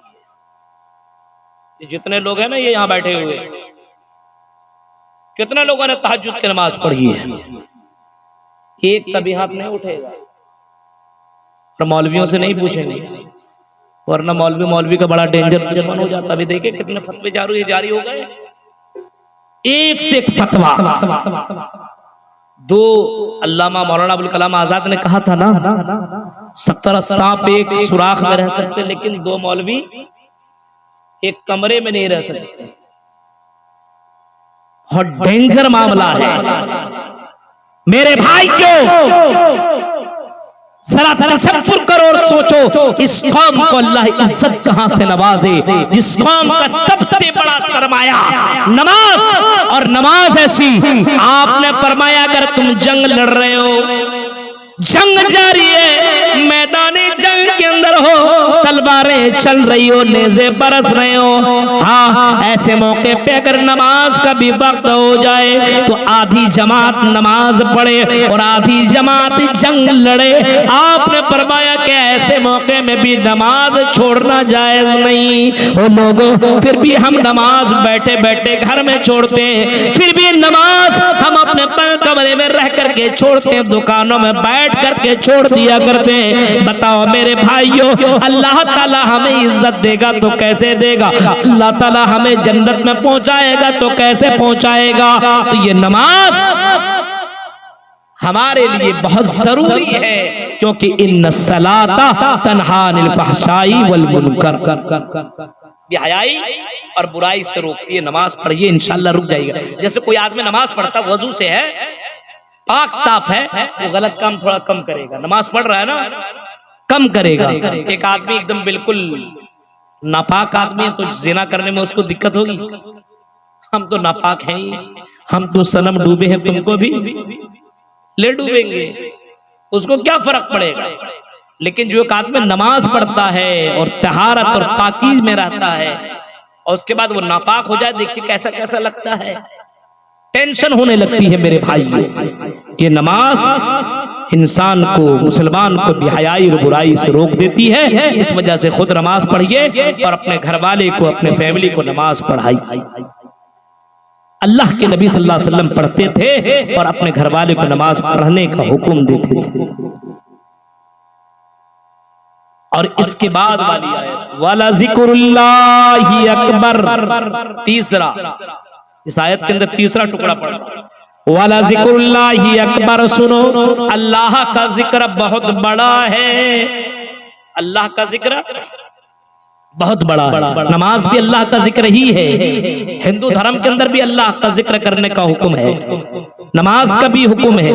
जितने लोग हैं ना ये यहाँ बैठे हुए, कितने लोगों ने तहज्जुद की नमाज पढ़ी है? एक कभी हाथ नहीं उठेगा। और मौलवियों से नहीं पूछेंगे, वरना मौलवी का बड़ा डेंजर दुश्मन हो जाता। अभी देखे कितने फतवे जारी हो गए, एक से एक फतवा। दो अल्लामा मौलाना अबुल कलाम आजाद ने कहा था ना, 70 सांप एक सुराख में रह सकते, लेकिन दो मौलवी एक कमरे में नहीं रह सकते। और डेंजर मामला है मेरे भाई। क्यों? जरा तसव्वुर करो और सोचो, इस कौम को अल्लाह इज्जत कहां से नवाजे, जिस कौम का सबसे बड़ा सरमाया नमाज, और नमाज ऐसी आपने फरमाया अगर तुम जंग लड़ रहे हो, जंग जारी है, मैदानी जंग के अंदर हो, तलवारें चल रही हो, नेज़े बरस रहे हो, हाँ ऐसे मौके पे अगर नमाज का भी वक्त हो जाए तो आधी जमात नमाज पढ़े और आधी जमात जंग लड़े। आपने फरमाया कि ऐसे मौके में भी नमाज छोड़ना जायज नहीं। ओ लोगों, फिर भी हम नमाज बैठे बैठे घर में छोड़ते हैं, फिर भी नमाज हम अपने कमरे में रह करके छोड़ते हैं, दुकानों में बैठ करके छोड़ दिया करते हैं। बताओ मेरे भाइयों, अल्लाह ताला हमें इज्जत देगा तो कैसे देगा? अल्लाह ताला हमें जन्नत में पहुंचाएगा तो कैसे पहुंचाएगा? तो ये नमाज हमारे लिए बहुत जरूरी है, क्योंकि इन्न सलाता तन्हा अनिल फहशाई वल मुनकर, बेहयाई और बुराई से रोकती है। नमाज पढ़िए, इंशाअल्लाह रुक जाएगा। जैसे कोई आदमी नमाज पढ़ता वजू से है, पाक साफ है, वो गलत काम थोड़ा कम करेगा। नमाज पढ़ रहा है ना, कम करेगा। एक आदमी एकदम बिल्कुल नापाक आदमी है तो जिना करने में उसको दिक्कत होगी। हम तो नापाक हैं ही, हम तो सनम डूबे हैं, तुमको भी ले डूबेंगे, उसको क्या फर्क पड़ेगा। लेकिन जो एक आदमी नमाज पढ़ता है और तहारत और पाकीज़ में रहता है और उसके बाद वो नापाक हो जाए, देखिए कैसा कैसा लगता है, टेंशन होने लगती है मेरे भाई। ये नमाज इंसान को, मुसलमान को बेहयाई और बुराई से रोक देती है। इस वजह से खुद नमाज पढ़िए और अपने घर वाले को, अपने फैमिली को नमाज पढ़ाइए। अल्लाह के नबी सल्लल्लाहु अलैहि वसल्लम पढ़ते थे और अपने घर वाले को नमाज पढ़ने का हुक्म देते थे। और इसके बाद वाली आयत वाला ज़िक्रुल्लाहि अकबर, तीसरा, इस आयत के अंदर तीसरा टुकड़ा पड़ा, वाला ज़िक्रुल्लाहि अकबर। सुनो, अल्लाह का जिक्र बहुत बड़ा है, अल्लाह का जिक्र बहुत बड़ा है। नमाज भी अल्लाह का जिक्र ही है। हिंदू धर्म के अंदर भी अल्लाह का जिक्र करने का हुक्म है, नमाज का भी हुक्म है।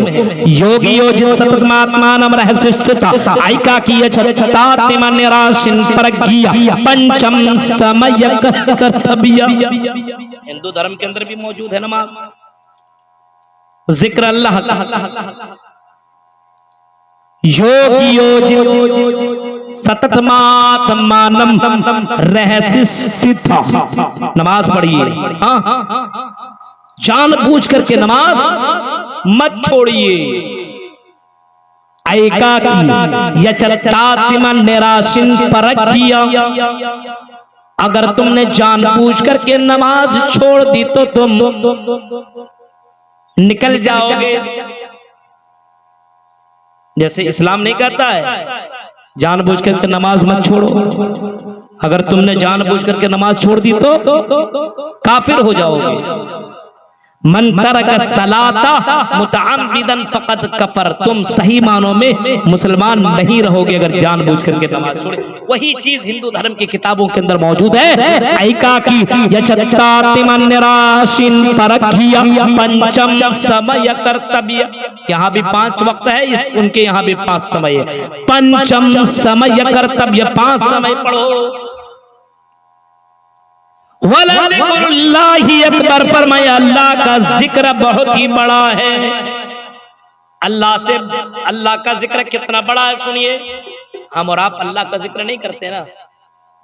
योगी योजित सतत महात्मानम रहस्यस्थिता आइका की छत्तातिम निराशिन परगिया पंचम समय कर्तव्य। हिंदू धर्म के अंदर भी मौजूद है नमाज, जिक्र अल्लाह का। योगी योजित सतत मानम रहस्य स्थित, नमाज पढ़िए। हाँ, जान बूझ करके नमाज मत छोड़िए। आयका की यचतातिमन निराशिन परकिया, अगर तुमने जान बूझ करके नमाज छोड़ दी तो तुम निकल जाओगे। जैसे इस्लाम नहीं कहता है जानबूझ करके नमाज मत छोड़ो, अगर तुमने जानबूझ करके नमाज छोड़ दी तो काफिर हो जाओगे। मन तरक सलाता मुतअम्मिदन फकद कफर, तुम सही मानों में मुसलमान नहीं रहोगे अगर जानबूझ करके नमाज छोड़े। वही चीज हिंदू धर्म की किताबों के अंदर मौजूद है। आइका की यचतातिमन निराशिन परखिया पंचम समय कर्तव्य, यहाँ भी 5 वक्त है, इस उनके यहाँ भी 5 समय है। पंचम समय कर्तव्य, 5 समय पढ़ो। वला ज़िक्रुल्लाहि अकबर, फरमाया अल्लाह का जिक्र बहुत ही बड़ा है। अल्लाह का जिक्र कितना बड़ा है सुनिए। हम और आप अल्लाह का जिक्र नहीं करते ना,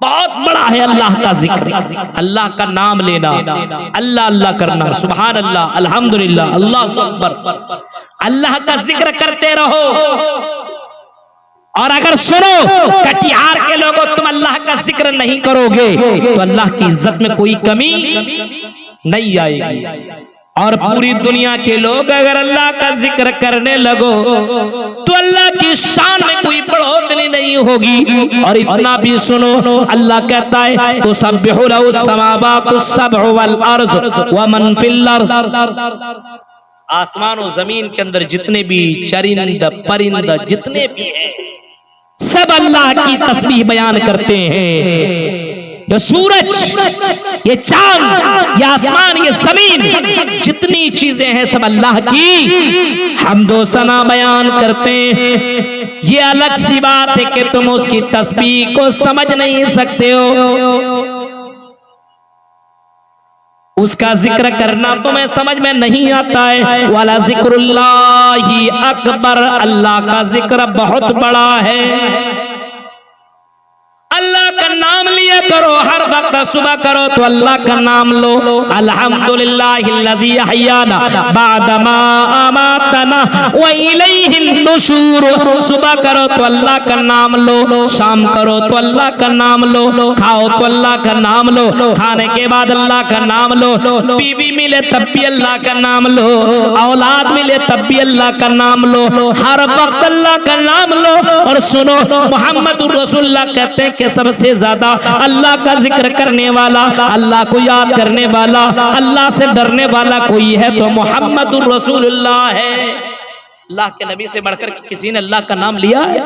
बहुत बड़ा है अल्लाह का जिक्र। अल्लाह का नाम लेना, अल्लाह अल्लाह करना, सुभान अल्लाह, अल्हम्दुलिल्लाह, अल्लाहु अकबर, अल्लाह का जिक्र करते रहो। और अगर सुनो कटिहार के लोगों, तुम अल्लाह का जिक्र नहीं करोगे तो अल्लाह की इज्जत में कोई कमी नहीं आएगी। और पूरी दुनिया के लोग अगर अल्लाह का जिक्र करने लगो तो अल्लाह की शान में कोई बढ़ोतरी नहीं होगी। और इतना भी सुनो, अल्लाह कहता है तो सब्बिहु लहु समावातु सबउ वल अर्ज़ व मन फिल अर्ज़। आसमान और जमीन के अंदर जितने भी चरिंद परिंद जितने भी हैं सब अल्लाह की तस्बीह बयान करते हैं। ये सूरज, ये चांद, ये आसमान, ये जमीन, जितनी चीजें हैं सब अल्लाह की हम्दो सना बयान करते हैं। ये अलग सी बात है कि तुम उसकी तस्बीह को समझ नहीं सकते हो, उसका जिक्र करना तुम्हें समझ में नहीं आता है। वाला जिक्रुल्लाही अकबर, अल्लाह का जिक्र बहुत बड़ा है। अल्लाह का नाम लिया करो, हर वक्त सुबह करो तो अल्लाह का नाम लो। अल्हम्दुलिल्लाहिल्लज़ी अहयाना बादमा अमातना व इलैहिन नुशूर। सुबह करो तो अल्लाह का नाम लो, शाम करो तो अल्लाह का नाम लो, खाओ तो अल्लाह का नाम लो, खाने के बाद अल्लाह का नाम लो, बीवी मिले तब भी अल्लाह का नाम लो, औलाद मिले तब भी अल्लाह का नाम लो, हर वक्त अल्लाह का नाम लो। और सुनो, मोहम्मद रसूलुल्लाह कहते हैं कि सबसे ज्यादा अल्लाह का जिक्र करने वाला, अल्लाह को याद करने वाला, अल्लाह से डरने वाला कोई है तो मोहम्मद रसूलुल्लाह है। अल्लाह के नबी से बढ़कर किसी ने अल्लाह का नाम लिया है?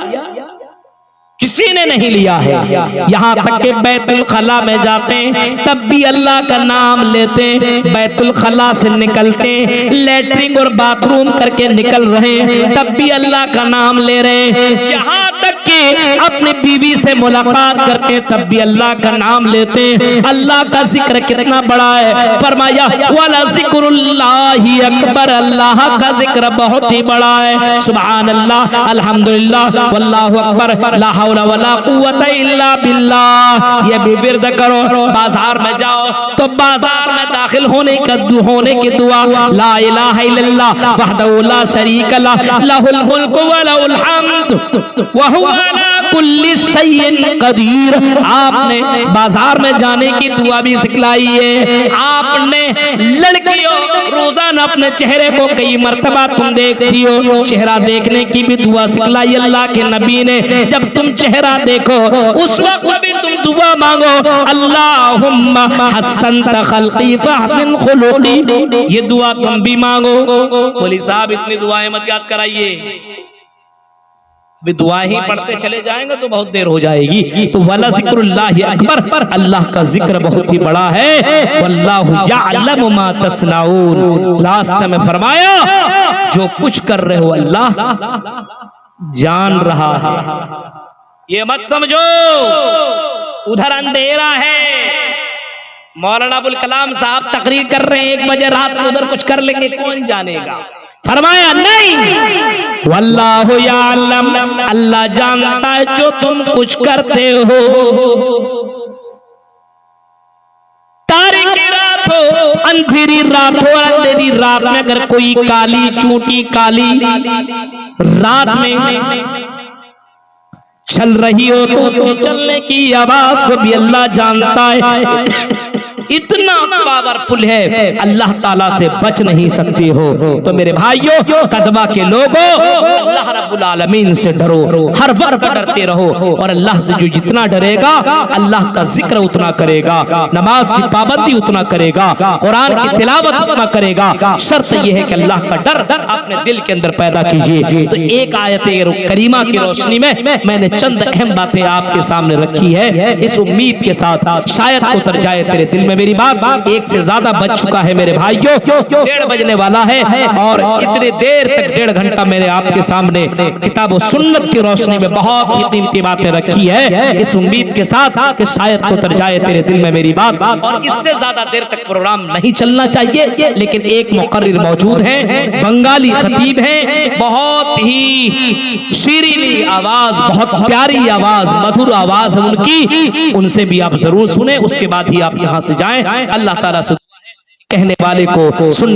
किसी ने नहीं लिया है। यहाँ तक के बैतुल खला में जाते हैं तब भी अल्लाह का नाम लेते हैं। बैतुल खला से निकलते हैं, लेटरिंग और बाथरूम करके निकल रहे हैं तब भी अल्लाह का नाम ले रहे हैं। यहाँ तक कि अपनी बीवी से मुलाकात करते हैं तब भी अल्लाह का नाम लेते हैं। अल्लाह का जिक्र कितना बड़ा है, फरमाया वाला जिक्रुल्लाही अकबर, अल्लाह का जिक्र बहुत ही बड़ा है। सुभान अल्लाह, अल्हम्दुलिल्लाह, वल्लाहु अकबर, ला हौला वला कुव्वता इल्ला बिल्लाह। ये भी विर्द करो। बाजार में जाओ तो बाजार में दाखिल होने की दुआ, ला इलाहा इल्लल्लाह वहदहु ला शरीक लह लहुल मुल्कु व लहुल हम्द व हुवा अला कुल्ली शैइन कदीर। आपने बाजार में जाने की दुआ भी सिखलाई है। आपने लड़कियों रोजाना अपने चेहरे को कई मर्तबा तुम देखती हो, चेहरा देखने की भी दुआ सिखलाई अल्लाह के नबी ने। जब तुम चेहरा देखो उस वक्त भी तुम दुआ मांगो, अल्लाहुम्मा हस्सनत खल्की फहसिन खुलुकी। ये दुआ तुम भी मांगो। बोली साहब इतनी दुआएं मत याद कराइए, भी दुआ ही पढ़ते चले जाएंगे तो बहुत देर हो जाएगी। तो वाला जिक्रुल्लाही अकबर, अल्लाह का जिक्र बहुत ही बड़ा है। वल्लाहु यअलमु मा तस्नाऊन। लास्ट में फरमाया जो कुछ कर रहे हो अल्लाह जान रहा है। ये मत समझो उधर अंधेरा है, मौलाना अबुल कलाम साहब तकरीर कर रहे हैं 1 बजे रात को, उधर कुछ कर लेंगे कौन जानेगा। फरमाया नहीं, वल्लाहु यअलम, अल्लाह जानता है जो तुम कुछ करते हो। तारीकी रात हो, अंधेरी रात हो, अंधेरी रात में अगर कोई काली चूंटी काली रात में चल रही हो तो चलने की आवाज को भी अल्लाह जानता है। इतना पावरफुल है, अल्लाह ताला से बच नहीं सकती हो। तो मेरे भाइयों, कदवा के लोगों, अल्लाह रब्बुल आलमीन से डरो, हर वक्त डरते रहो। और अल्लाह से जो जितना डरेगा अल्लाह का जिक्र उतना करेगा, नमाज की पाबंदी उतना करेगा, कुरान की तिलावत उतना करेगा। शर्त यह है कि अल्लाह का डर अपने दिल के अंदर पैदा कीजिए। तो एक आयत करीमा की रोशनी में मैंने चंद अहम बातें आपके सामने रखी है, इस उम्मीद के साथ शायद उतर जाए तेरे दिल में। मेरी बात 1 से ज्यादा बज चुका है मेरे भाइयों, 1:30 बजने वाला है और इतने देर तक 1.5 घंटा मैंने आपके सामने किताब और सुन्नत की रोशनी में बहुत ही कीमती बातें रखी है, इस उम्मीद के साथ कि शायद उतर जाए तेरे दिल में मेरी बात। और इससे ज्यादा देर तक प्रोग्राम नहीं चलना चाहिए, लेकिन एक मुकर्रिर मौजूद है, बंगाली खतीब है, बहुत ही शीरीनी आवाज, बहुत प्यारी आवाज, मधुर आवाज है उनकी, उनसे भी आप जरूर सुने, उसके बाद ही आप यहाँ से जाएं। अल्लाह ताला से कहने वाले को सुनने